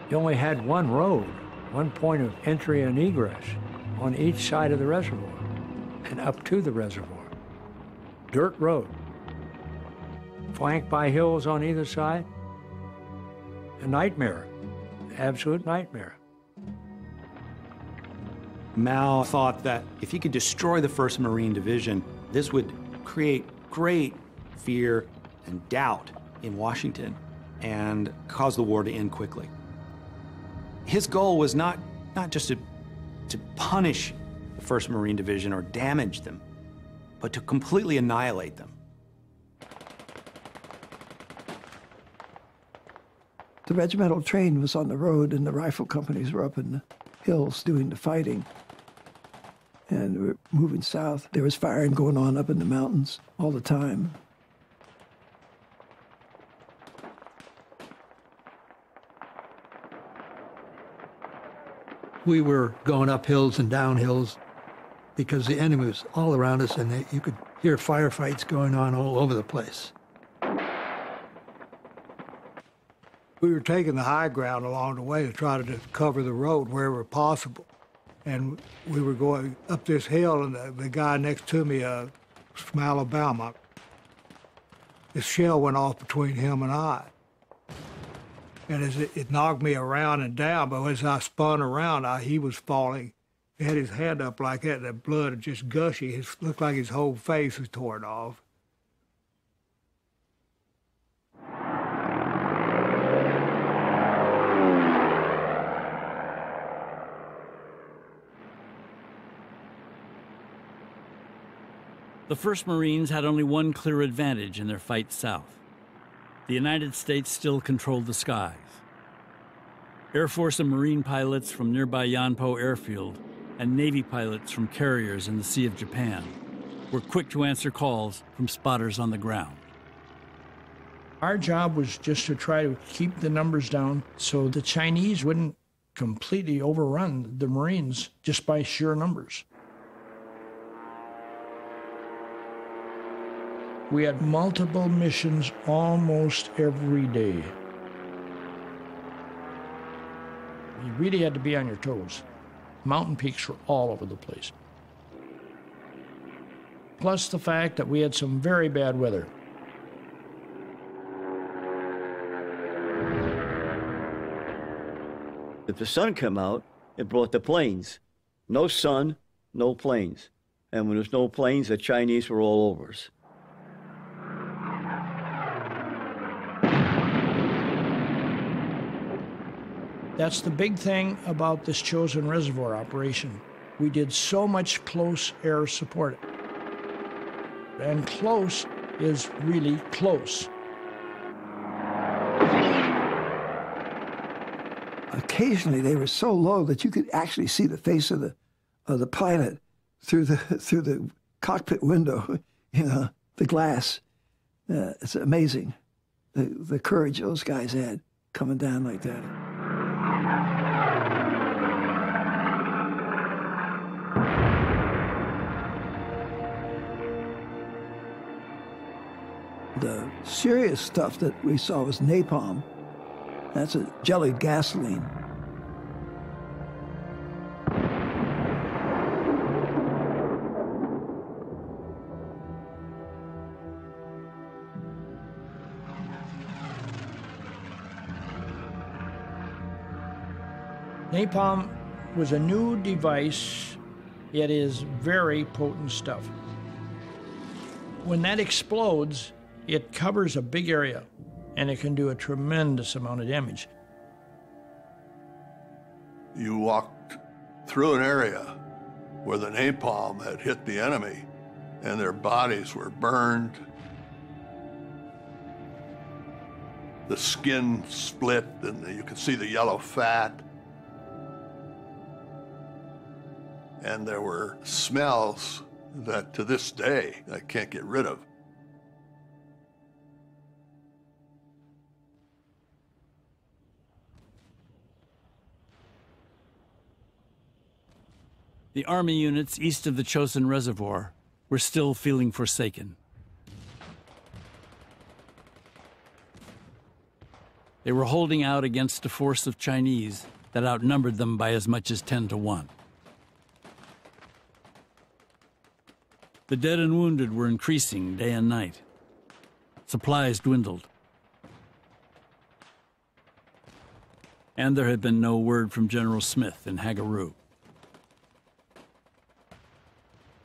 You only had one road, one point of entry and egress on each side of the reservoir and up to the reservoir. Dirt road, flanked by hills on either side. A nightmare, absolute nightmare. Mao thought that if he could destroy the 1st Marine Division, this would create great fear and doubt in Washington and cause the war to end quickly. His goal was not just to punish the 1st Marine Division or damage them, but to completely annihilate them. The regimental train was on the road, and the rifle companies were up in the hills doing the fighting. And we were moving south. There was firing going on up in the mountains all the time. We were going up hills and down hills because the enemy was all around us, and you could hear firefights going on all over the place. We were taking the high ground along the way to try to cover the road wherever possible. And we were going up this hill, and the guy next to me was from Alabama. This shell went off between him and I. And as it knocked me around and down, but as I spun around, he was falling. He had his hand up like that, and the blood was just gushing. It looked like his whole face was torn off. The 1st Marines had only one clear advantage in their fight south. The United States still controlled the skies. Air Force and Marine pilots from nearby Yanpo Airfield and Navy pilots from carriers in the Sea of Japan were quick to answer calls from spotters on the ground. Our job was just to try to keep the numbers down so the Chinese wouldn't completely overrun the Marines just by sheer numbers. We had multiple missions almost every day. You really had to be on your toes. Mountain peaks were all over the place. Plus the fact that we had some very bad weather. If the sun came out, it brought the planes. No sun, no planes. And when there's no planes, the Chinese were all over us. That's the big thing about this Chosin Reservoir operation. We did so much close air support. And close is really close. Occasionally, they were so low that you could actually see the face of the pilot through the cockpit window, the glass. It's amazing, the courage those guys had coming down like that. The serious stuff that we saw was napalm. That's a jellied gasoline. Napalm was a new device. It is very potent stuff. When that explodes, it covers a big area, and it can do a tremendous amount of damage. You walked through an area where the napalm had hit the enemy, and their bodies were burned. The skin split, and you could see the yellow fat. And there were smells that to this day I can't get rid of. The Army units east of the Chosin Reservoir were still feeling forsaken. They were holding out against a force of Chinese that outnumbered them by as much as 10 to 1. The dead and wounded were increasing day and night. Supplies dwindled. And there had been no word from General Smith in Hagaroo.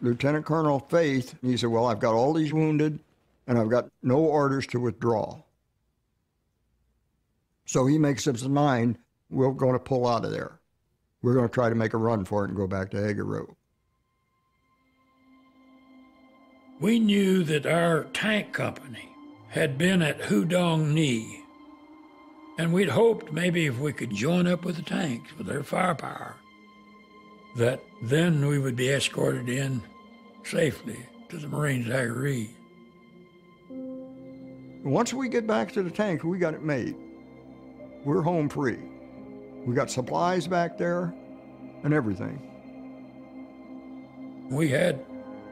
Lieutenant Colonel Faith, he said, well, I've got all these wounded, and I've got no orders to withdraw. So he makes up his mind, we're going to pull out of there. We're going to try to make a run for it and go back to Hagaroo. We knew that our tank company had been at Hudong Ni, and we'd hoped maybe if we could join up with the tanks with their firepower, that then we would be escorted in safely to the Marines' Hagaroo. Once we get back to the tank, we got it made. We're home free. We got supplies back there and everything. We had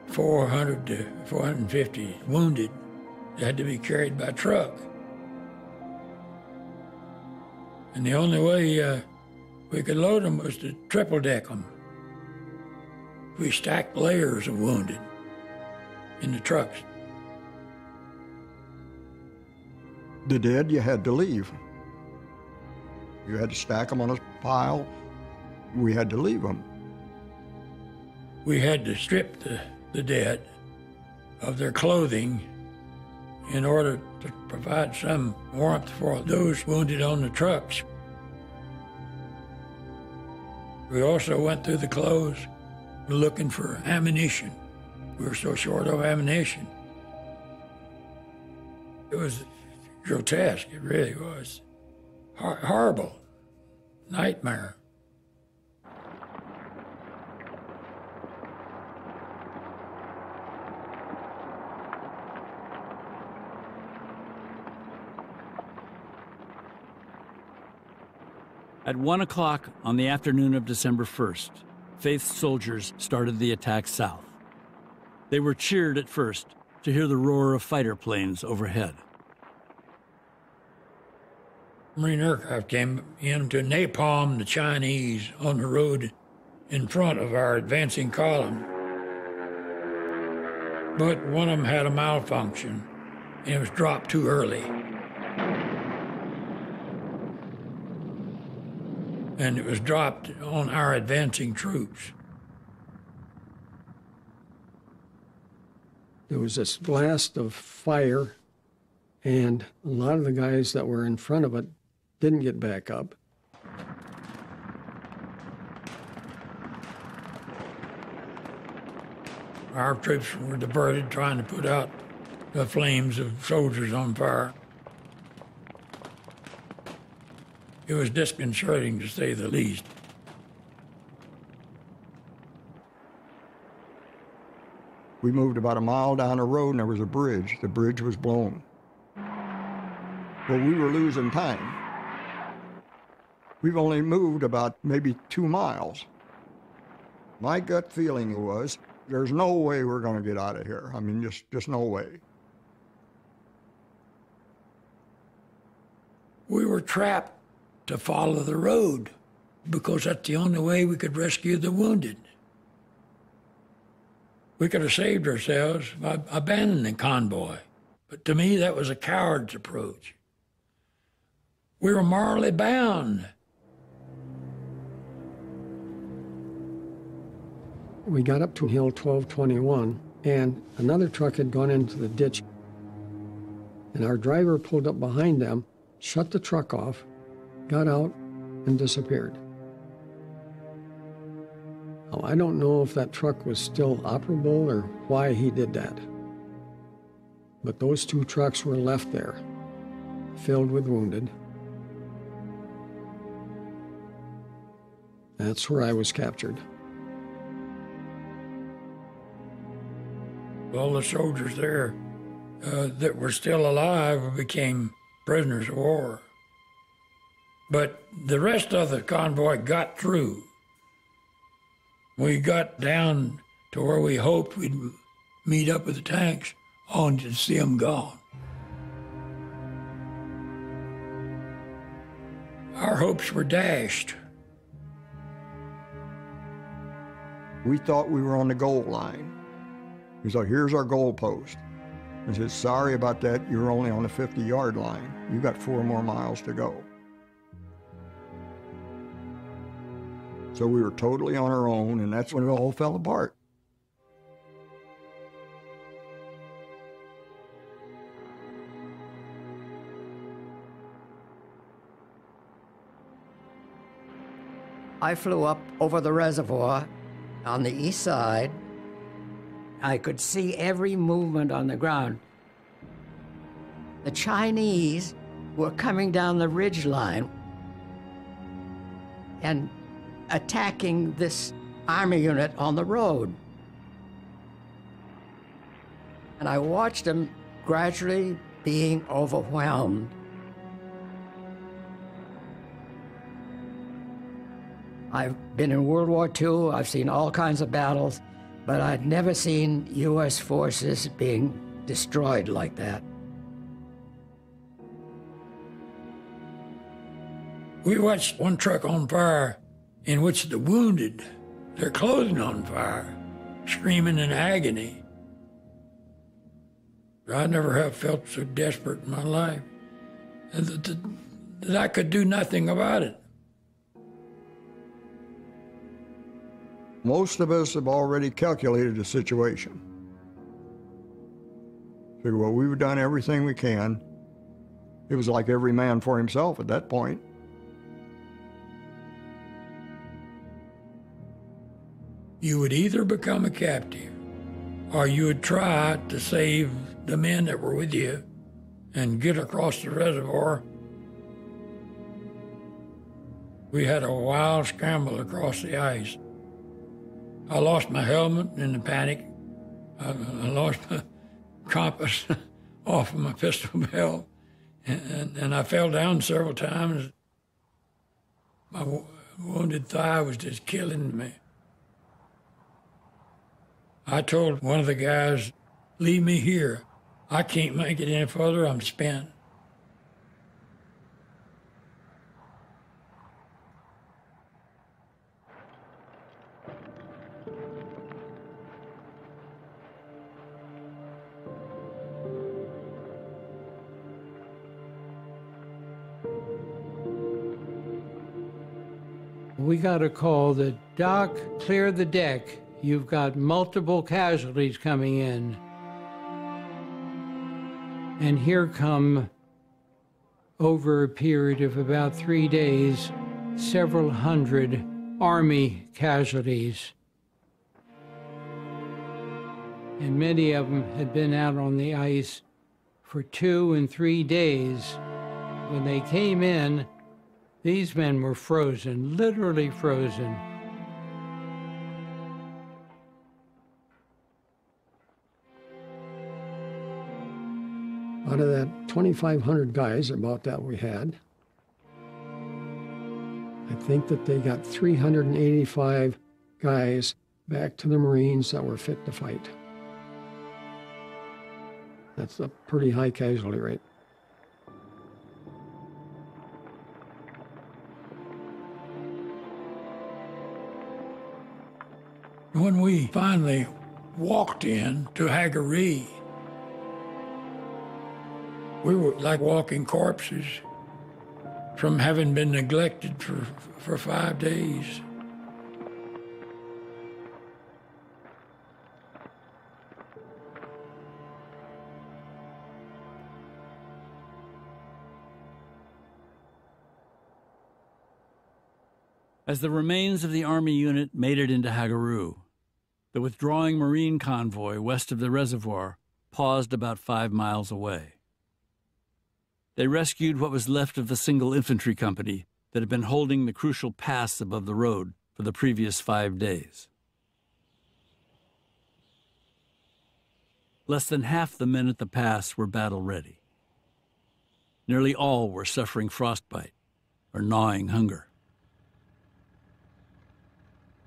400 to 450 wounded that had to be carried by truck. And the only way we could load them was to triple deck them. We stacked layers of wounded in the trucks. The dead, you had to leave. You had to stack them on a pile. We had to leave them. We had to strip the dead of their clothing in order to provide some warmth for those wounded on the trucks. We also went through the clothes looking for ammunition We were so short of ammunition. It was grotesque, it really was. Horrible. Nightmare. At 1 o'clock on the afternoon of December 1st, Faith's soldiers started the attack south. They were cheered at first to hear the roar of fighter planes overhead. Marine aircraft came in to napalm the Chinese on the road in front of our advancing column. But one of them had a malfunction, and it was dropped too early. And it was dropped on our advancing troops. There was this blast of fire, and a lot of the guys that were in front of it didn't get back up. Our troops were diverted trying to put out the flames of soldiers on fire. It was disconcerting, to say the least. We moved about a mile down the road and there was a bridge. The bridge was blown. Well, we were losing time. We've only moved about maybe 2 miles. My gut feeling was, there's no way we're going to get out of here. I mean, just no way. We were trapped to follow the road because that's the only way we could rescue the wounded. We could have saved ourselves by abandoning the convoy, but to me that was a coward's approach. We were morally bound. We got up to Hill 1221, and another truck had gone into the ditch. And our driver pulled up behind them, shut the truck off, got out, and disappeared. Now, I don't know if that truck was still operable or why he did that. But those 2 trucks were left there, filled with wounded. That's where I was captured. All the soldiers there that were still alive became prisoners of war. But the rest of the convoy got through. We got down to where we hoped we'd meet up with the tanks, only to see them gone. Our hopes were dashed. We thought we were on the goal line. He said, here's our goal post. I said, sorry about that, you're only on the 50-yard line. You got 4 more miles to go. So we were totally on our own, and that's when it all fell apart. I flew up over the reservoir on the east side. I could see every movement on the ground. The Chinese were coming down the ridge line and attacking this army unit on the road. And I watched them gradually being overwhelmed. I've been in World War II, I've seen all kinds of battles, but I'd never seen U.S. forces being destroyed like that. We watched one truck on fire in which the wounded, their clothing on fire, screaming in agony. I never have felt so desperate in my life that I could do nothing about it. Most of us have already calculated the situation. Figure, well, we've done everything we can. It was like every man for himself at that point. You would either become a captive or you would try to save the men that were with you and get across the reservoir. We had a wild scramble across the ice. I lost my helmet in the panic. I lost my compass off of my pistol belt, and I fell down several times. My wounded thigh was just killing me. I told one of the guys, "Leave me here. I can't make it any further. I'm spent." We got a call that, "Doc, clear the deck. You've got multiple casualties coming in." And here come, over a period of about 3 days, several hundred Army casualties. And many of them had been out on the ice for 2 and 3 days. When they came in, these men were frozen, literally frozen. Out of that 2,500 guys, about that we had, I think that they got 385 guys back to the Marines that were fit to fight. That's a pretty high casualty rate. When we finally walked in to Hagaree, we were like walking corpses from having been neglected for 5 days. As the remains of the Army unit made it into Hagaroo, the withdrawing Marine convoy west of the reservoir paused about 5 miles away. They rescued what was left of the single infantry company that had been holding the crucial pass above the road for the previous 5 days. Less than half the men at the pass were battle-ready. Nearly all were suffering frostbite or gnawing hunger.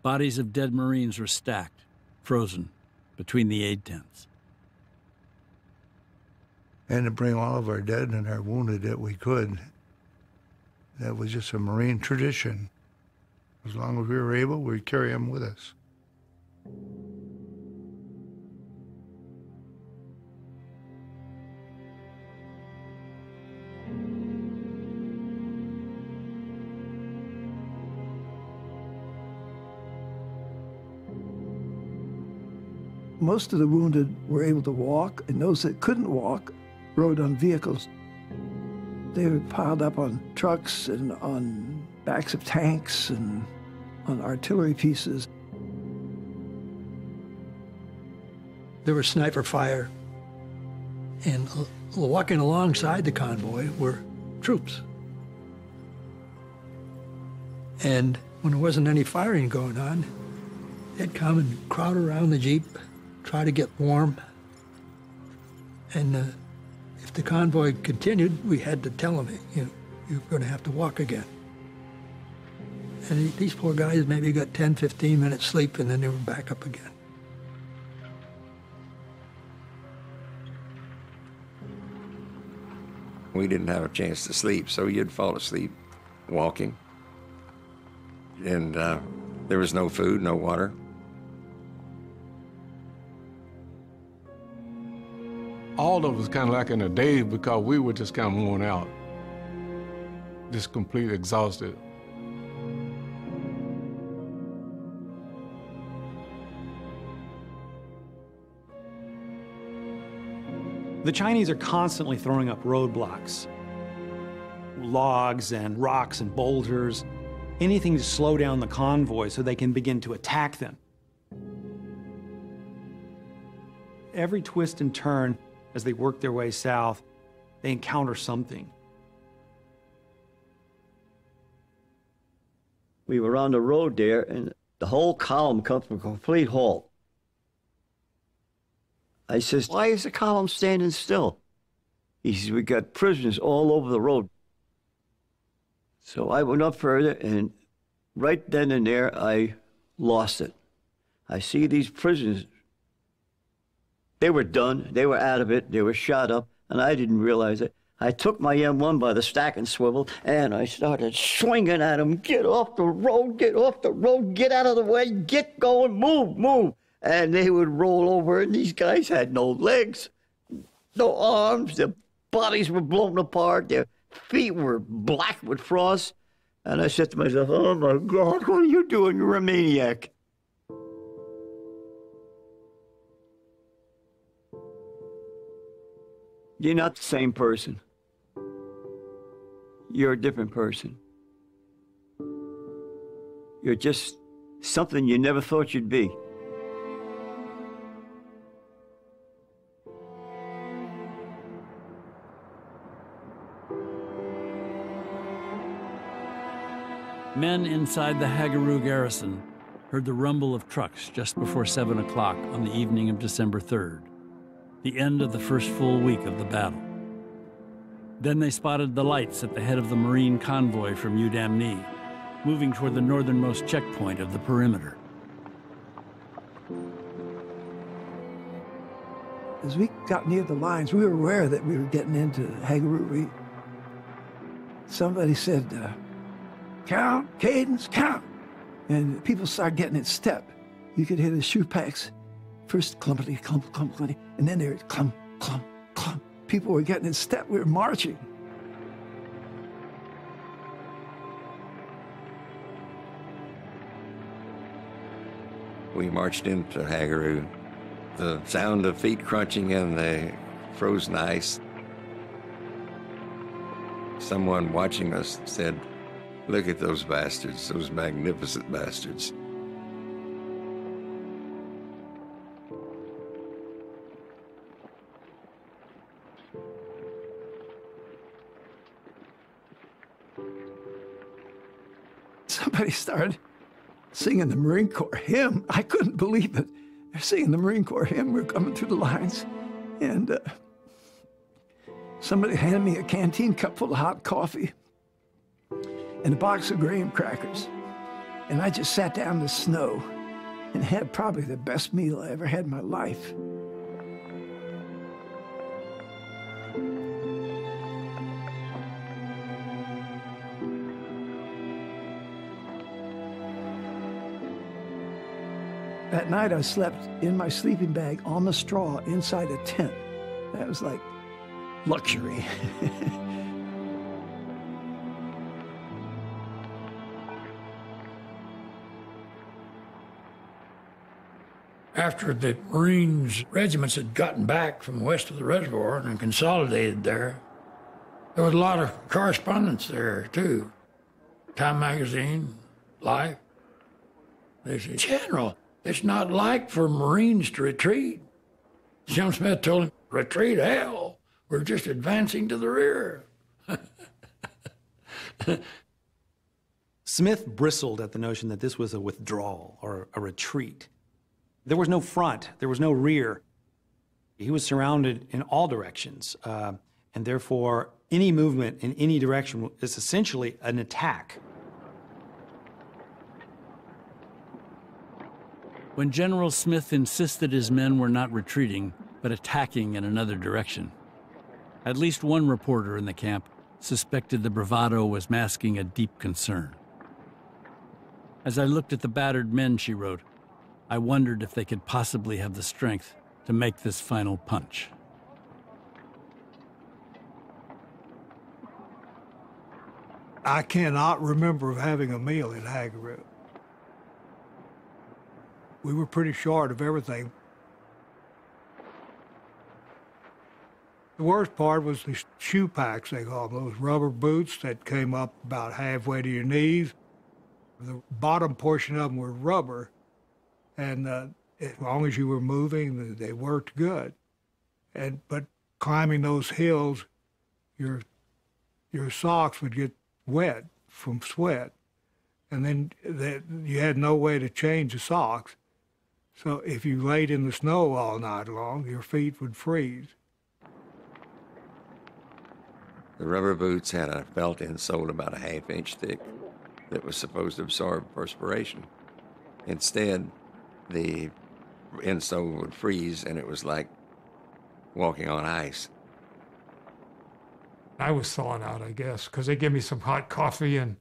Bodies of dead Marines were stacked, frozen, between the aid tents. And to bring all of our dead and our wounded that we could. That was just a Marine tradition. As long as we were able, we'd carry them with us. Most of the wounded were able to walk, and those that couldn't walk rode on vehicles. They were piled up on trucks and on backs of tanks and on artillery pieces. There was sniper fire, and walking alongside the convoy were troops. And when there wasn't any firing going on, they'd come and crowd around the Jeep, try to get warm. And if the convoy continued, we had to tell them, you're going to have to walk again. And these poor guys maybe got 10, 15 minutes sleep, and then they were back up again. We didn't have a chance to sleep, so you'd fall asleep walking. And there was no food, no water. All of us kind of like in a daze because we were just kind of worn out, just completely exhausted. The Chinese are constantly throwing up roadblocks, logs and rocks and boulders, anything to slow down the convoy so they can begin to attack them. every twist and turn as they work their way south, they encounter something. We were on the road there, and the whole column come to a complete halt. I says, "Why is the column standing still?" He says, "We got prisoners all over the road." So I went up further, and right then and there, I lost it. I see these prisoners. They were done. They were out of it. They were shot up, and I didn't realize it. I took my M1 by the stack and swivel, and I started swinging at them. "Get off the road, get off the road, get out of the way, get going, move, move." And they would roll over, and these guys had no legs, no arms. Their bodies were blown apart. Their feet were black with frost. And I said to myself, "Oh, my God, what are you doing? You're a maniac." You're not the same person. You're a different person. You're just something you never thought you'd be. Men inside the Hagaru garrison heard the rumble of trucks just before 7 o'clock on the evening of December 3rd, the end of the first full week of the battle. Then they spotted the lights at the head of the Marine convoy from Udamni, moving toward the northernmost checkpoint of the perimeter. As we got near the lines, we were aware that we were getting into Hagaru. Somebody said, "Count, cadence, count." And people started getting in step. You could hear the shoe packs. First clumpity, clump, clump, clumpity, and then there was clump, clump, clump. People were getting in step. We were marching. We marched into Hagaru. The sound of feet crunching in the frozen ice. Someone watching us said, "Look at those bastards, those magnificent bastards." Somebody started singing the Marine Corps hymn. I couldn't believe it. They're singing the Marine Corps hymn. We're coming through the lines. And somebody handed me a canteen cup full of hot coffee and a box of graham crackers. And I just sat down in the snow and had probably the best meal I ever had in my life. That night I slept in my sleeping bag on the straw inside a tent. That was like luxury. After the Marines regiments had gotten back from west of the reservoir and consolidated there was a lot of correspondence there, too. Time magazine, Life. They said, "General, it's not like for Marines to retreat." Jim Smith told him, "Retreat, hell. We're just advancing to the rear." Smith bristled at the notion that this was a withdrawal or a retreat. There was no front, there was no rear. He was surrounded in all directions, and therefore any movement in any direction is essentially an attack. When General Smith insisted his men were not retreating, but attacking in another direction, at least one reporter in the camp suspected the bravado was masking a deep concern. "As I looked at the battered men," she wrote, "I wondered if they could possibly have the strength to make this final punch." I cannot remember having a meal in Hagaru. We were pretty short of everything. The worst part was the shoe packs, they call them, those rubber boots that came up about halfway to your knees. The bottom portion of them were rubber, and As long as you were moving, they worked good. But climbing those hills, your socks would get wet from sweat, and then you had no way to change the socks. So if you laid in the snow all night long, your feet would freeze. The rubber boots had a felt insole about a half-inch thick that was supposed to absorb perspiration. Instead, the insole would freeze, and it was like walking on ice. I was thawing out, I guess, because they gave me some hot coffee and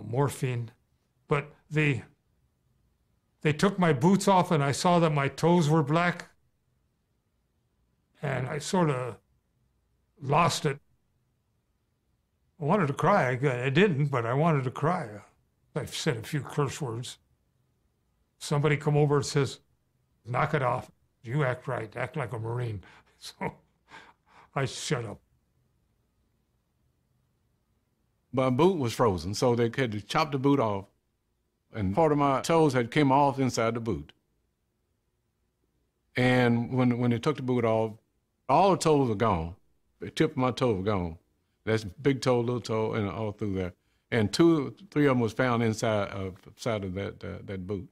morphine, but they took my boots off, and I saw that my toes were black, and I sort of lost it. I wanted to cry. I didn't, but I wanted to cry. I said a few curse words. Somebody come over and says, "Knock it off. You act right. Act like a Marine." So I shut up. My boot was frozen, so they had to chop the boot off, and part of my toes had came off inside the boot. And when they took the boot off, all the toes were gone. The tip of my toe was gone. That's big toe, little toe, and all through there. And 2, 3 of them was found inside of that boot.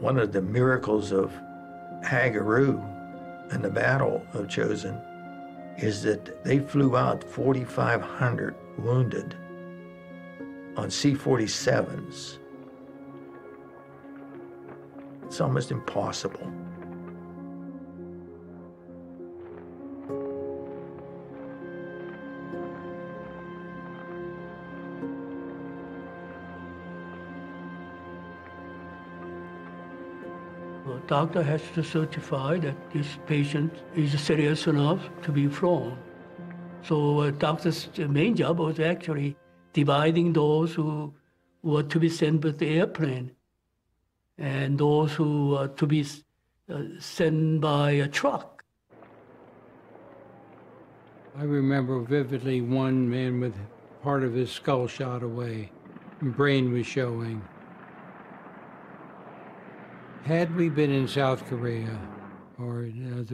One of the miracles of Hagaru and the Battle of Chosin is that they flew out 4,500 wounded on C-47s. It's almost impossible. The doctor has to certify that this patient is serious enough to be flown. So doctor's main job was actually dividing those who were to be sent with the airplane and those who were to be sent by a truck. I remember vividly one man with part of his skull shot away and brain was showing. Had we been in South Korea or in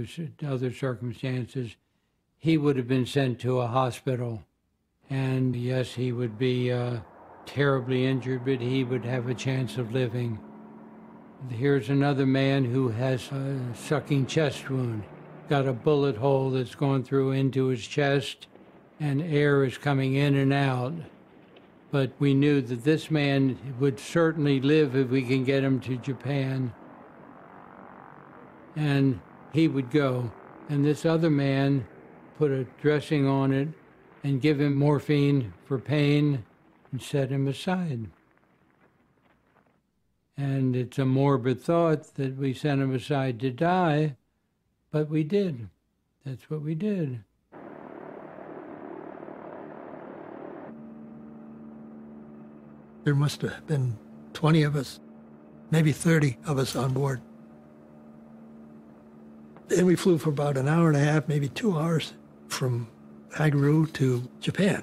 other circumstances, he would have been sent to a hospital. And yes, he would be terribly injured, but he would have a chance of living. Here's another man who has a sucking chest wound, got a bullet hole that's gone through into his chest, and air is coming in and out. But we knew that this man would certainly live if we can get him to Japan. And he would go. And this other man put a dressing on it and give him morphine for pain and set him aside. And it's a morbid thought that we sent him aside to die, but we did. That's what we did. There must have been 20 of us, maybe 30 of us on board. And we flew for about an hour and a half, maybe 2 hours from Hagaru to Japan.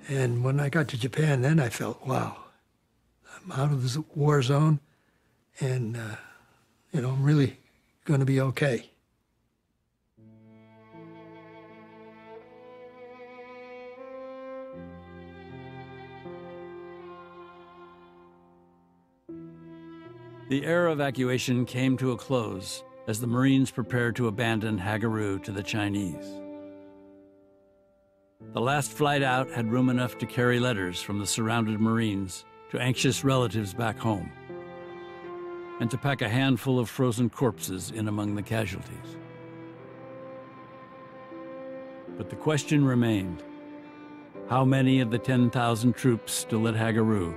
And when I got to Japan, then I felt, wow, I'm out of this war zone and, I'm really going to be okay. The air evacuation came to a close as the Marines prepared to abandon Hagaru to the Chinese. The last flight out had room enough to carry letters from the surrounded Marines to anxious relatives back home, and to pack a handful of frozen corpses in among the casualties. But the question remained, how many of the 10,000 troops still at Hagaru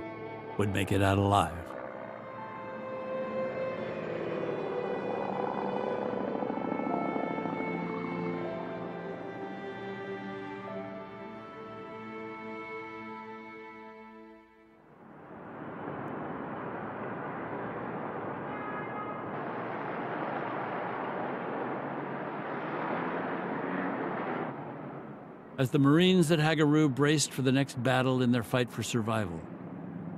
would make it out alive? As the Marines at Hagaru braced for the next battle in their fight for survival,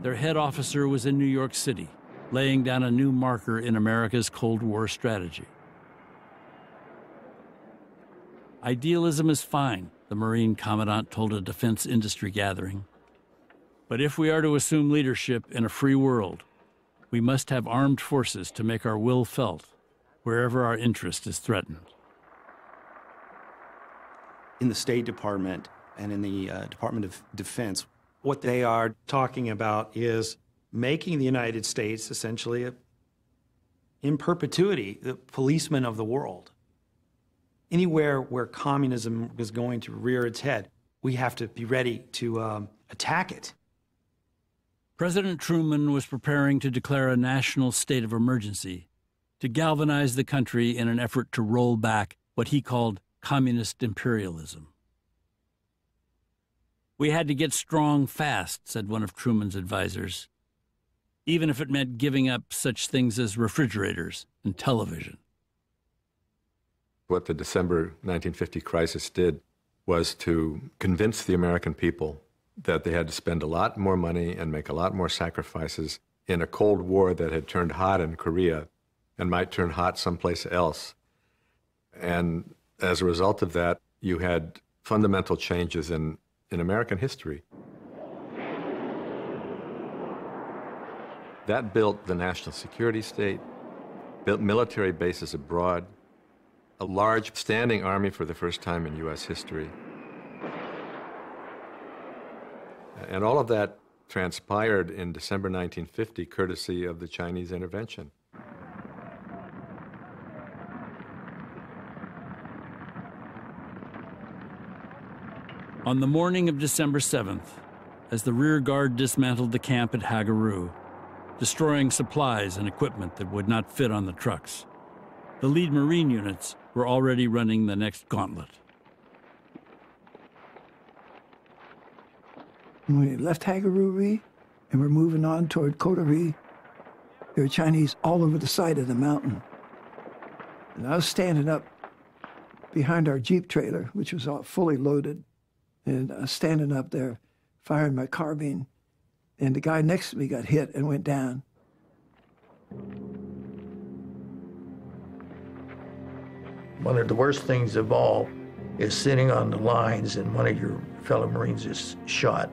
their head officer was in New York City, laying down a new marker in America's Cold War strategy. Idealism is fine, the Marine Commandant told a defense industry gathering. But if we are to assume leadership in a free world, we must have armed forces to make our will felt wherever our interest is threatened. In the State Department and in the Department of Defense, what they are talking about is making the United States essentially, in perpetuity, the policeman of the world. Anywhere where communism is going to rear its head, we have to be ready to attack it. President Truman was preparing to declare a national state of emergency to galvanize the country in an effort to roll back what he called communist imperialism. We had to get strong fast, said one of Truman's advisors, even if it meant giving up such things as refrigerators and television. What the December 1950 crisis did was to convince the American people that they had to spend a lot more money and make a lot more sacrifices in a Cold War that had turned hot in Korea and might turn hot someplace else. And as a result of that, you had fundamental changes in American history. That built the national security state, built military bases abroad, a large standing army for the first time in U.S. history. And all of that transpired in December 1950, courtesy of the Chinese intervention. On the morning of December 7th, as the rear guard dismantled the camp at Hagaru, destroying supplies and equipment that would not fit on the trucks, the lead Marine units were already running the next gauntlet. When we left Hagaru and we're moving on toward Kotari, there were Chinese all over the side of the mountain. And I was standing up behind our Jeep trailer, which was all fully loaded. And I was standing up there, firing my carbine, and the guy next to me got hit and went down. One of the worst things of all is sitting on the lines and one of your fellow Marines is shot.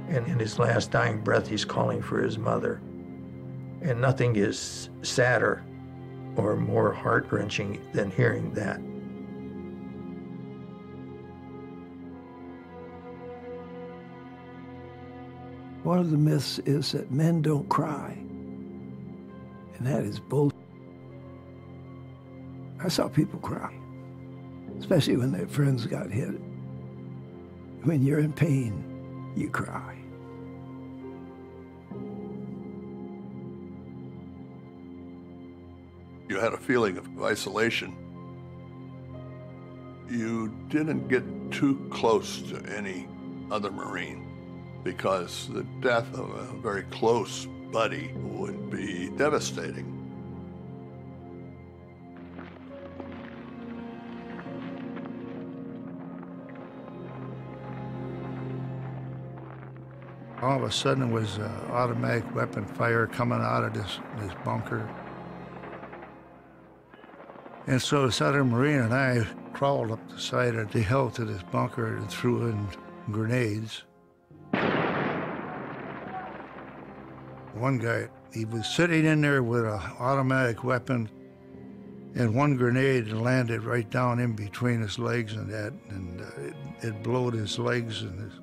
And in his last dying breath, he's calling for his mother. And nothing is sadder or more heart-wrenching than hearing that. One of the myths is that men don't cry, and that is bull. I saw people cry, especially when their friends got hit. When you're in pain, you cry. You had a feeling of isolation. You didn't get too close to any other Marine, because the death of a very close buddy would be devastating. All of a sudden, it was automatic weapon fire coming out of this bunker. And so the Southern Marine and I crawled up the side of the hill to this bunker and threw in grenades. One guy, he was sitting in there with an automatic weapon, and one grenade landed right down in between his legs and that, and it blowed his legs, and his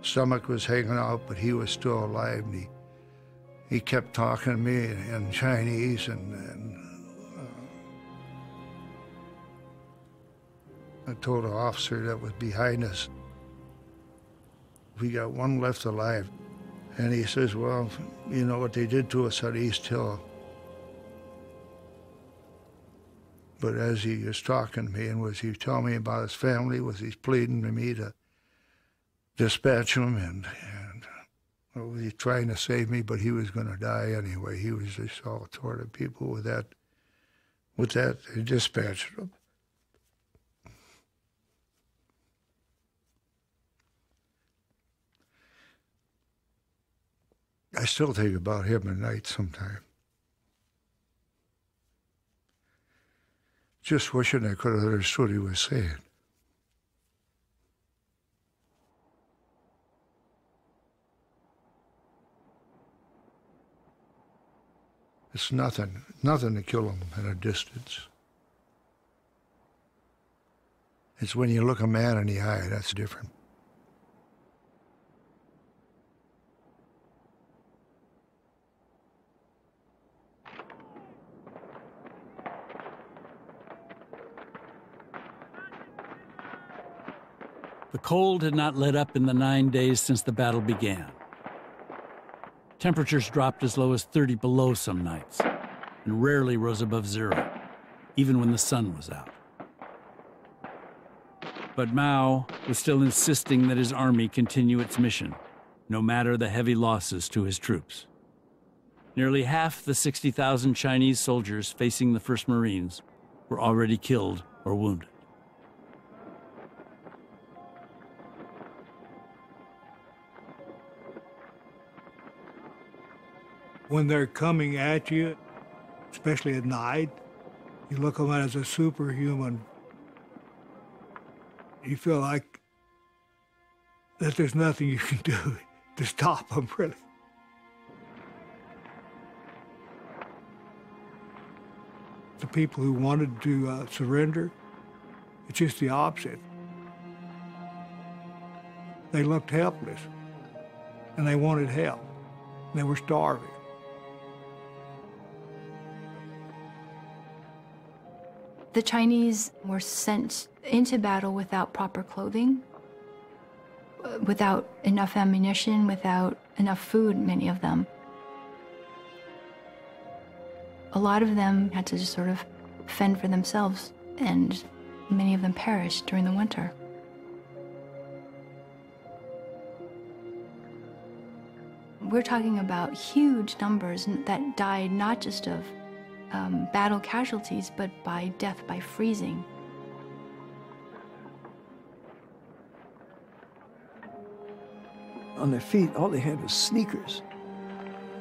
stomach was hanging out, but he was still alive, and he kept talking to me in Chinese, and I told the officer that was behind us, we got one left alive. And he says, well, you know what they did to us at East Hill. But as he was talking to me and was he telling me about his family, was he pleading to me to dispatch him, and well, he was trying to save me, but he was going to die anyway. He was just all toward the people with that, they dispatched him. I still think about him at night sometime. Just wishing I could have understood what he was saying. It's nothing to kill him at a distance. It's when you look a man in the eye, that's different. The cold had not let up in the 9 days since the battle began. Temperatures dropped as low as 30 below some nights, and rarely rose above zero, even when the sun was out. But Mao was still insisting that his army continue its mission, no matter the heavy losses to his troops. Nearly half the 60,000 Chinese soldiers facing the 1st Marines were already killed or wounded. When they're coming at you, especially at night, you look at them as a superhuman. You feel like that there's nothing you can do to stop them, really. The people who wanted to surrender, it's just the opposite. They looked helpless, and they wanted help. They were starving. The Chinese were sent into battle without proper clothing, without enough ammunition, without enough food, many of them. A lot of them had to just sort of fend for themselves, and many of them perished during the winter. We're talking about huge numbers that died not just of battle casualties, but by death by freezing. On their feet, all they had was sneakers.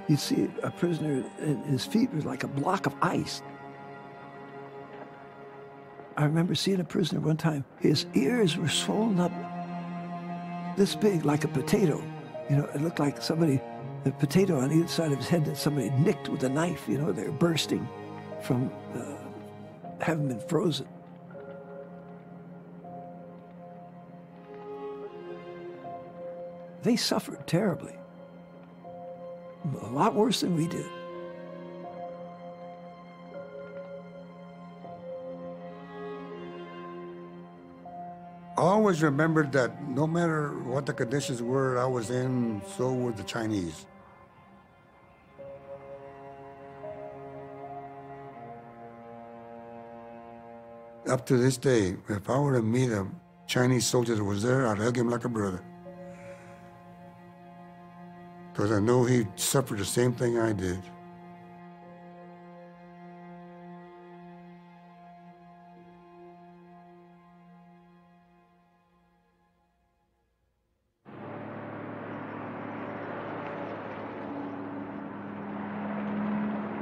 You'd see a prisoner, and his feet was like a block of ice. I remember seeing a prisoner one time, his ears were swollen up this big, like a potato. You know, it looked like somebody, the potato on either side of his head that somebody nicked with a knife, you know, they're bursting from having been frozen. They suffered terribly. A lot worse than we did. I always remembered that no matter what the conditions were I was in, so were the Chinese. Up to this day, if I were to meet a Chinese soldier that was there, I'd hug him like a brother. Because I know he suffered the same thing I did.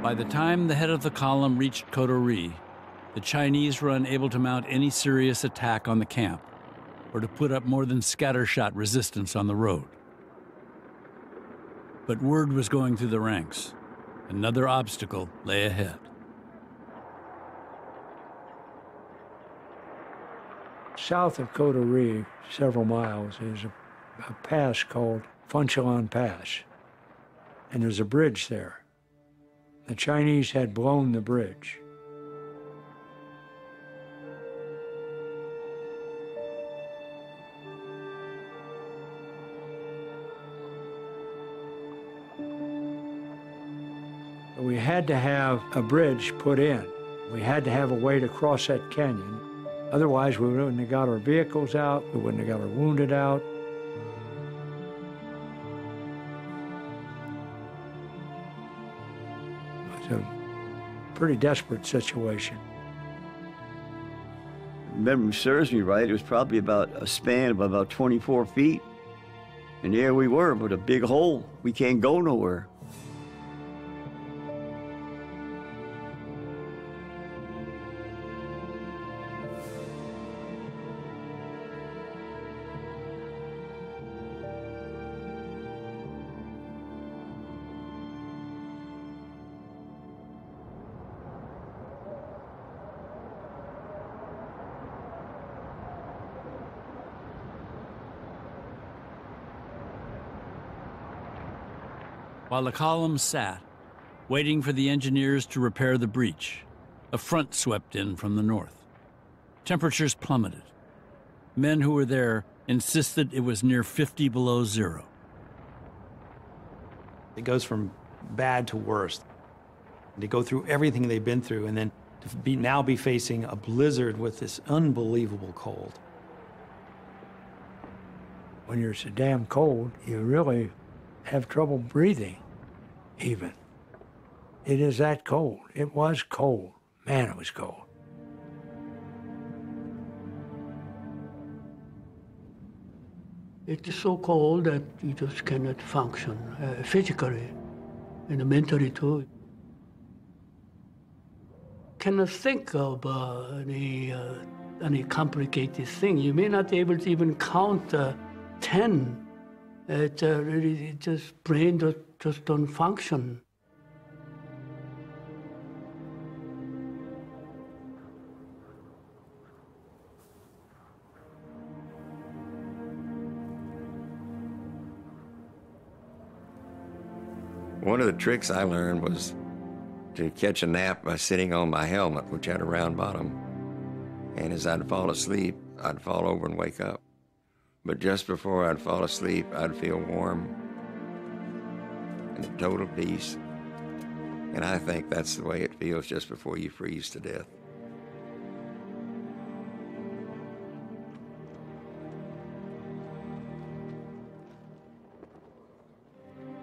By the time the head of the column reached Kotori, the Chinese were unable to mount any serious attack on the camp or to put up more than scattershot resistance on the road. But word was going through the ranks. Another obstacle lay ahead. South of Kotori, several miles, is a pass called Funchalan Pass, and there's a bridge there. The Chinese had blown the bridge. We had to have a bridge put in. We had to have a way to cross that canyon. Otherwise, we wouldn't have got our vehicles out, we wouldn't have got our wounded out. It's a pretty desperate situation. If memory serves me right, it was probably about a span of about 24 feet. And there we were with a big hole. We can't go nowhere. While the column sat, waiting for the engineers to repair the breach, a front swept in from the north. Temperatures plummeted. Men who were there insisted it was near 50 below zero. It goes from bad to worse. They go through everything they've been through, and then to now be facing a blizzard with this unbelievable cold. When you're so damn cold, you really have trouble breathing, even. It is that cold. It was cold. Man, it was cold. It is so cold that you just cannot function physically and mentally too. Cannot think of any complicated thing. You may not be able to even count 10. It really, just brain just don't function. One of the tricks I learned was to catch a nap by sitting on my helmet, which had a round bottom. And as I'd fall asleep, I'd fall over and wake up. But just before I'd fall asleep, I'd feel warm and at total peace. And I think that's the way it feels just before you freeze to death.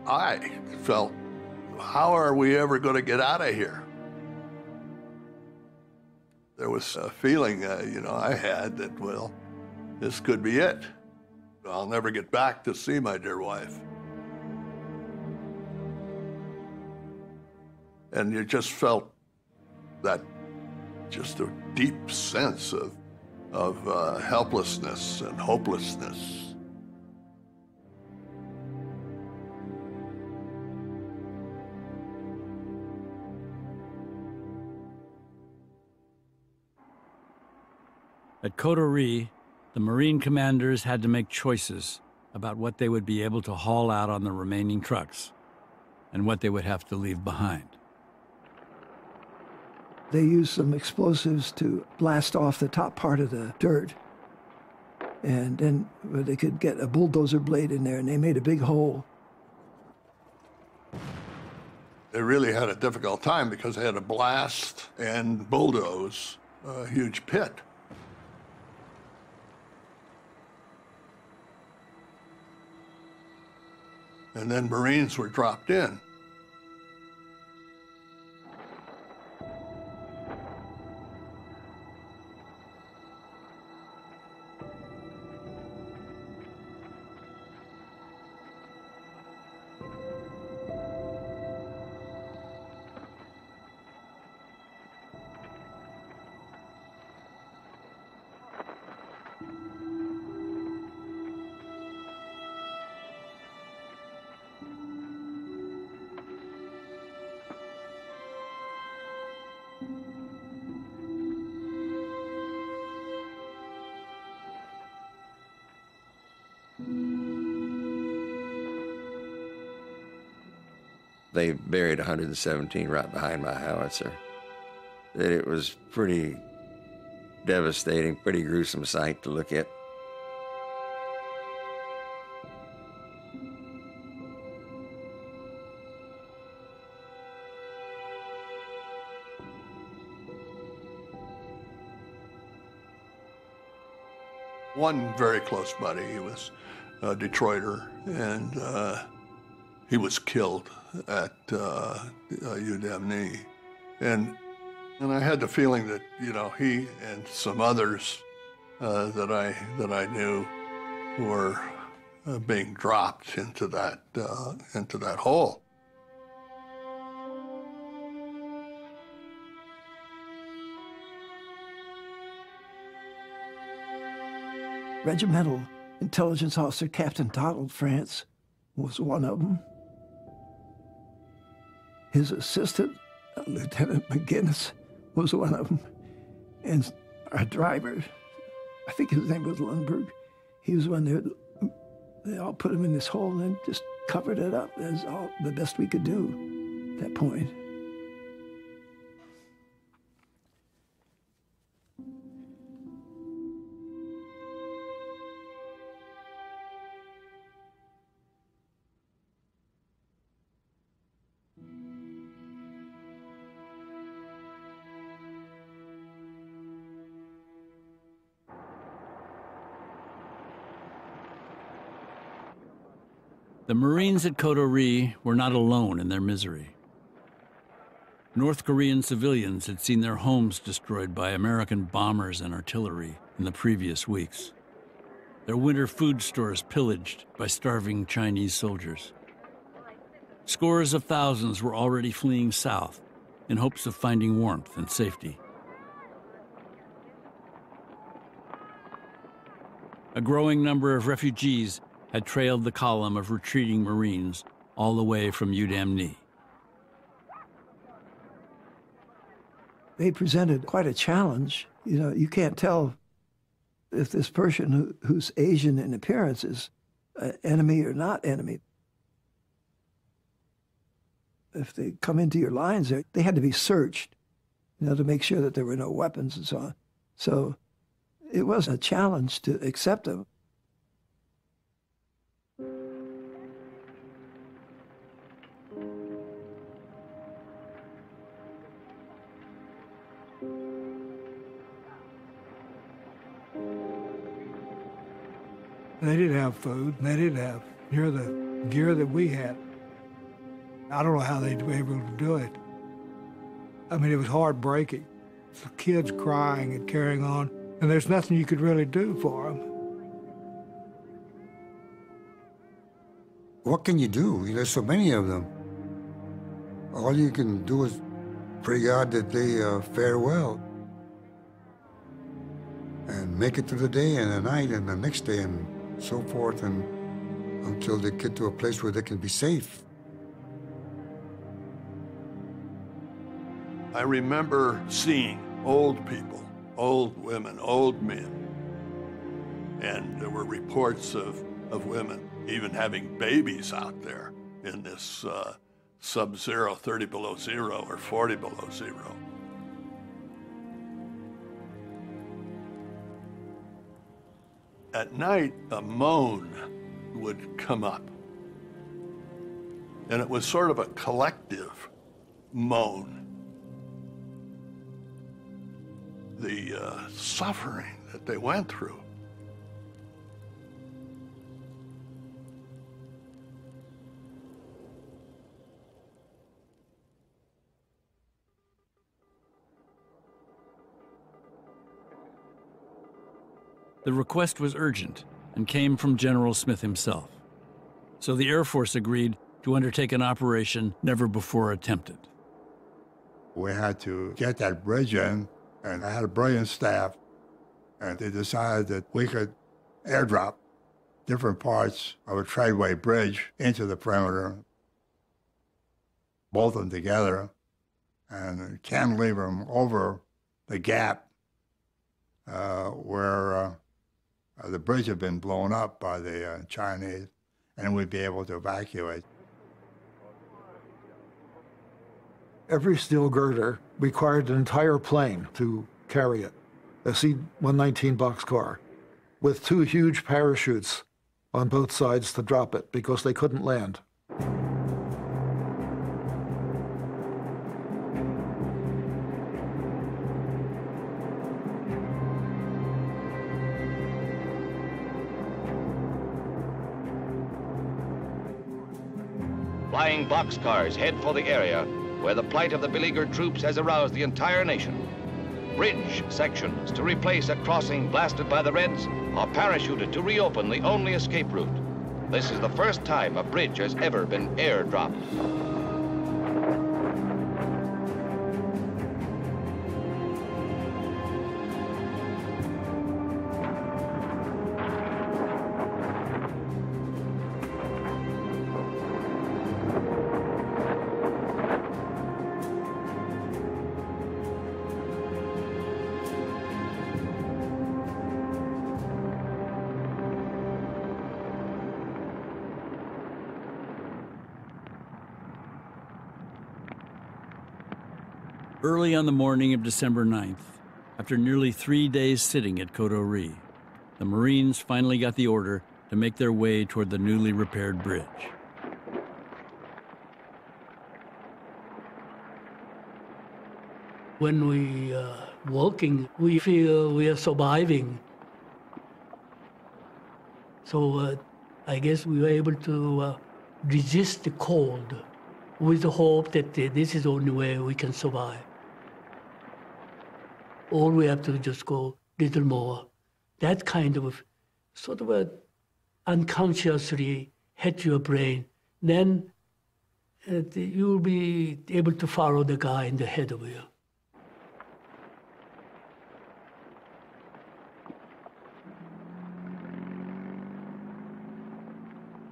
I felt, how are we ever going to get out of here? There was a feeling, I had that, well, this could be it. I'll never get back to see my dear wife. And you just felt that, just a deep sense of helplessness and hopelessness. At KOREA, the Marine commanders had to make choices about what they would be able to haul out on the remaining trucks and what they would have to leave behind. They used some explosives to blast off the top part of the dirt. And then they could get a bulldozer blade in there, and they made a big hole. They really had a difficult time because they had to blast and bulldoze a huge pit. And then Marines were dropped in. They buried 117 right behind my howitzer. It was pretty devastating, pretty gruesome sight to look at. One very close buddy, he was a Detroiter, and he was killed at UDMNE. And I had the feeling that, he and some others that I knew were being dropped into that hole. Regimental Intelligence Officer Captain Donald France was one of them. His assistant, Lieutenant McGinnis, was one of them. And our driver, I think his name was Lundberg, he was one there. They all put him in this hole and just covered it up. That's all the best we could do at that point. The Marines at Korea were not alone in their misery. North Korean civilians had seen their homes destroyed by American bombers and artillery in the previous weeks. Their winter food stores pillaged by starving Chinese soldiers. Scores of thousands were already fleeing south in hopes of finding warmth and safety. A growing number of refugees had trailed the column of retreating Marines all the way from Udamni. They presented quite a challenge. You know, you can't tell if this person who's Asian in appearance is enemy or not enemy. If they come into your lines, they had to be searched, you know, to make sure that there were no weapons and so on. So it was a challenge to accept them. They didn't have food. They didn't have near the gear that we had. I don't know how they'd be able to do it. I mean, it was heartbreaking. The kids crying and carrying on, and there's nothing you could really do for them. What can you do? There's so many of them. All you can do is pray God that they fare well and make it through the day and the night and the next day and so forth, and until they get to a place where they can be safe. I remember seeing old people, old women, old men, and there were reports of women even having babies out there in this sub-zero, 30 below zero or 40 below zero. At night, a moan would come up, and it was sort of a collective moan. The suffering that they went through. The request was urgent and came from General Smith himself. So the Air Force agreed to undertake an operation never before attempted. We had to get that bridge in, and I had a brilliant staff, and they decided that we could airdrop different parts of a tradeway bridge into the perimeter, bolt them together, and cantilever them over the gap where the bridge had been blown up by the Chinese, and we'd be able to evacuate. Every steel girder required an entire plane to carry it, a C-119 boxcar, with 2 huge parachutes on both sides to drop it because they couldn't land. Flying boxcars head for the area where the plight of the beleaguered troops has aroused the entire nation. Bridge sections to replace a crossing blasted by the Reds are parachuted to reopen the only escape route. This is the first time a bridge has ever been airdropped. Early on the morning of December 9th, after nearly 3 days sitting at Koto-ri, the Marines finally got the order to make their way toward the newly repaired bridge. When we are walking, we feel we are surviving. So I guess we were able to resist the cold with the hope that this is the only way we can survive. All we have to do is just go a little more. That kind of sort of unconsciously hit your brain. Then you'll be able to follow the guy in the head of you.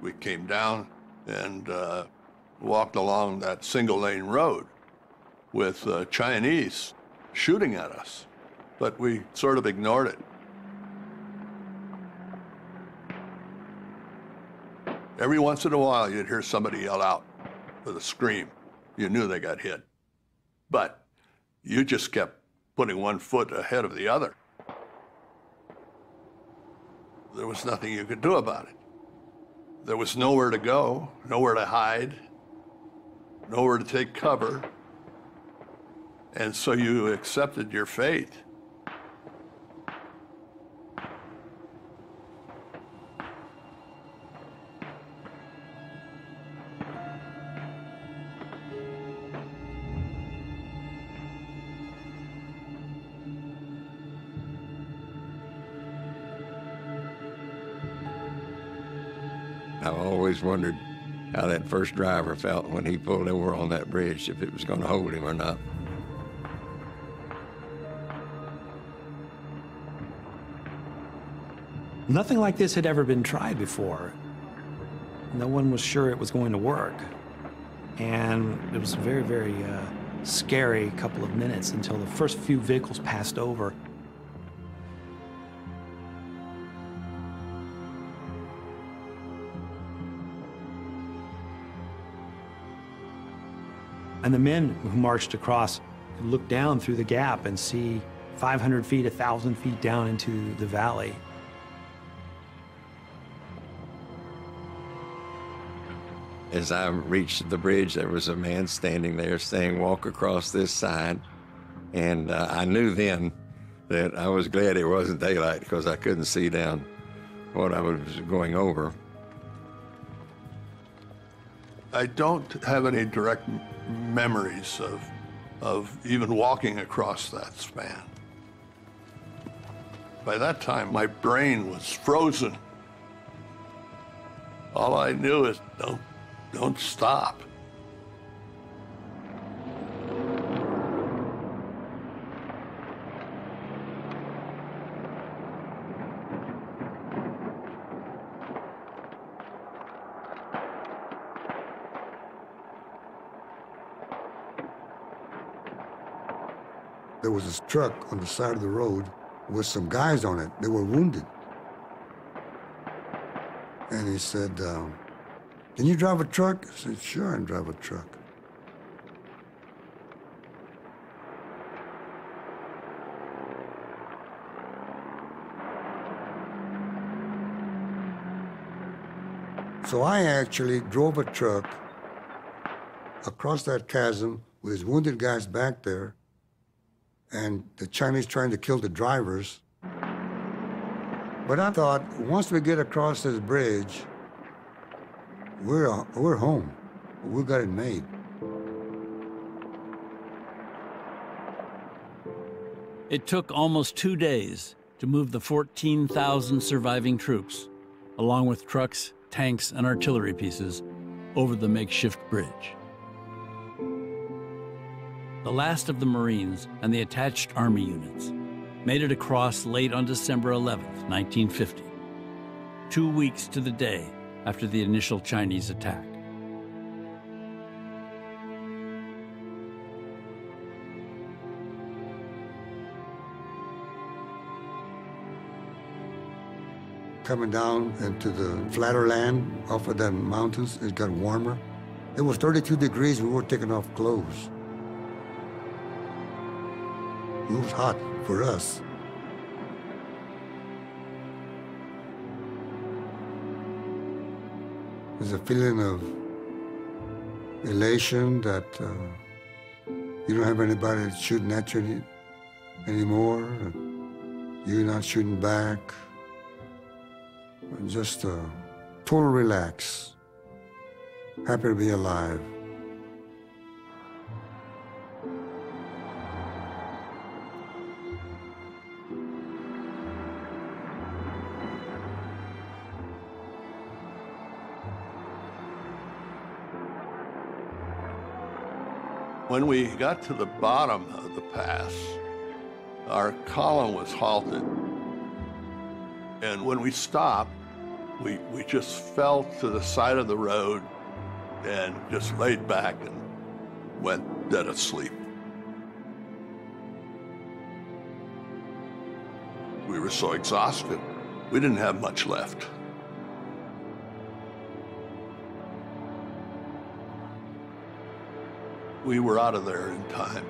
We came down and walked along that single-lane road with Chinese shooting at us, but we sort of ignored it. Every once in a while, you'd hear somebody yell out with a scream. You knew they got hit. But you just kept putting one foot ahead of the other. There was nothing you could do about it. There was nowhere to go, nowhere to hide, nowhere to take cover. And so you accepted your fate. I've always wondered how that first driver felt when he pulled over on that bridge, if it was going to hold him or not. Nothing like this had ever been tried before. No one was sure it was going to work. And it was a very, very scary couple of minutes until the first few vehicles passed over. And the men who marched across could look down through the gap and see 500 feet, 1,000 feet down into the valley. As I reached the bridge, there was a man standing there saying, "Walk across this side." And I knew then that I was glad it wasn't daylight because I couldn't see down what I was going over. I don't have any direct memories of even walking across that span. By that time, my brain was frozen. All I knew is don't stop. There was this truck on the side of the road with some guys on it. They were wounded. And he said, "Can you drive a truck?" I said, "Sure, I can drive a truck." So I actually drove a truck across that chasm with his wounded guys back there, and the Chinese trying to kill the drivers. But I thought, once we get across this bridge, we're home. We got it made. It took almost 2 days to move the 14,000 surviving troops, along with trucks, tanks and artillery pieces over the makeshift bridge. The last of the Marines and the attached Army units made it across late on December 11, 1950, 2 weeks to the day after the initial Chinese attack. Coming down into the flatter land off of the mountains, it got warmer. It was 32 degrees, we were taking off clothes. It was hot for us. There's a feeling of elation that you don't have anybody shooting at you anymore. You're not shooting back. Just total relax. Happy to be alive. When we got to the bottom of the pass, our column was halted. And when we stopped, we just fell to the side of the road and just laid back and went dead asleep. We were so exhausted, we didn't have much left. We were out of there in time.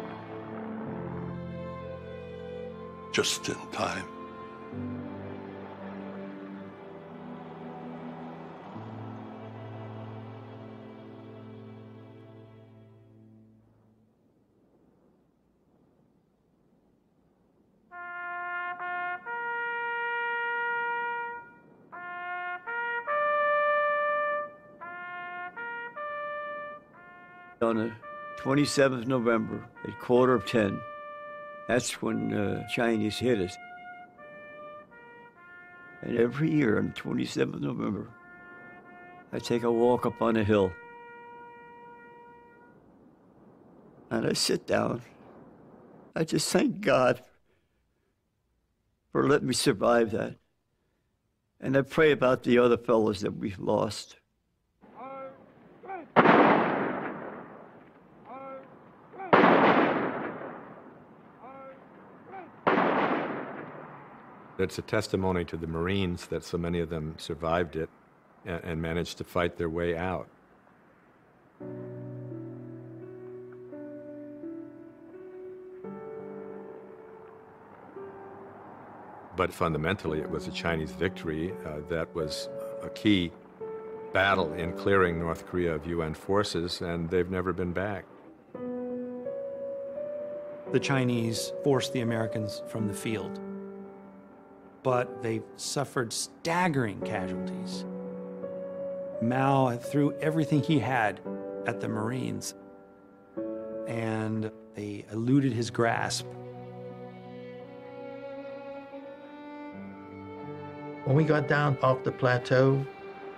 Just in time. On the 27th November at 10:15, that's when the Chinese hit us. And every year on the 27th November, I take a walk up on a hill. And I sit down. I just thank God for letting me survive that. And I pray about the other fellows that we've lost. It's a testimony to the Marines that so many of them survived it and managed to fight their way out. But fundamentally, it was a Chinese victory that was a key battle in clearing North Korea of UN forces, and they've never been back. The Chinese forced the Americans from the field, but they suffered staggering casualties. Mao threw everything he had at the Marines, and they eluded his grasp. When we got down off the plateau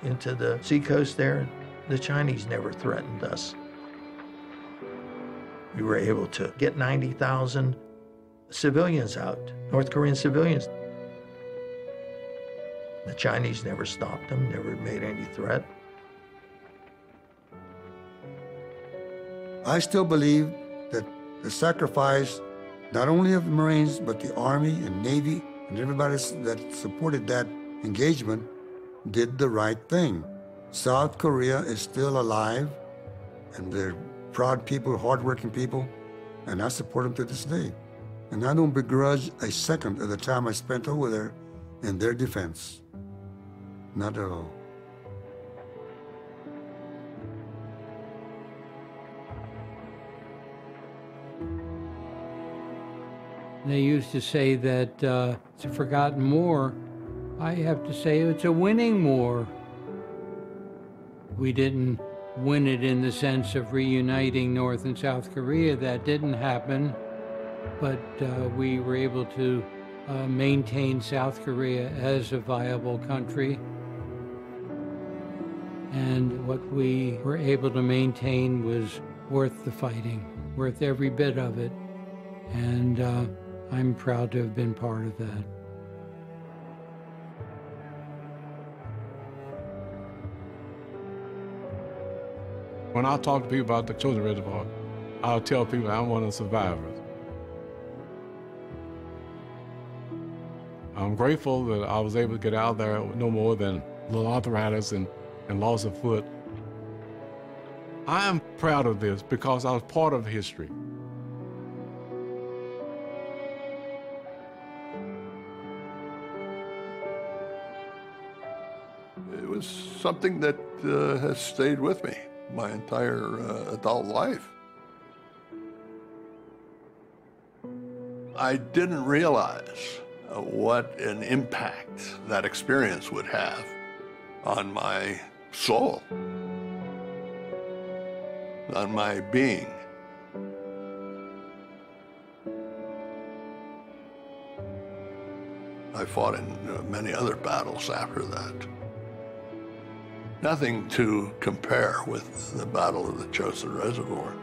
into the seacoast there, the Chinese never threatened us. We were able to get 90,000 civilians out, North Korean civilians. The Chinese never stopped them, never made any threat. I still believe that the sacrifice, not only of the Marines, but the Army and Navy and everybody that supported that engagement did the right thing. South Korea is still alive, and they're proud people, hardworking people, and I support them to this day. And I don't begrudge a second of the time I spent over there in their defense. Not at all. They used to say that it's a forgotten war. I have to say it's a winning war. We didn't win it in the sense of reuniting North and South Korea. That didn't happen. But we were able to maintain South Korea as a viable country. And what we were able to maintain was worth the fighting, worth every bit of it. And I'm proud to have been part of that. When I talk to people about the Chosin Reservoir, I'll tell people I'm one of the survivors. I'm grateful that I was able to get out there with no more than a little arthritis and loss of foot. I am proud of this because I was part of history. It was something that has stayed with me my entire adult life. I didn't realize what an impact that experience would have on my soul, on my being. I fought in many other battles after that. Nothing to compare with the Battle of the Chosin Reservoir.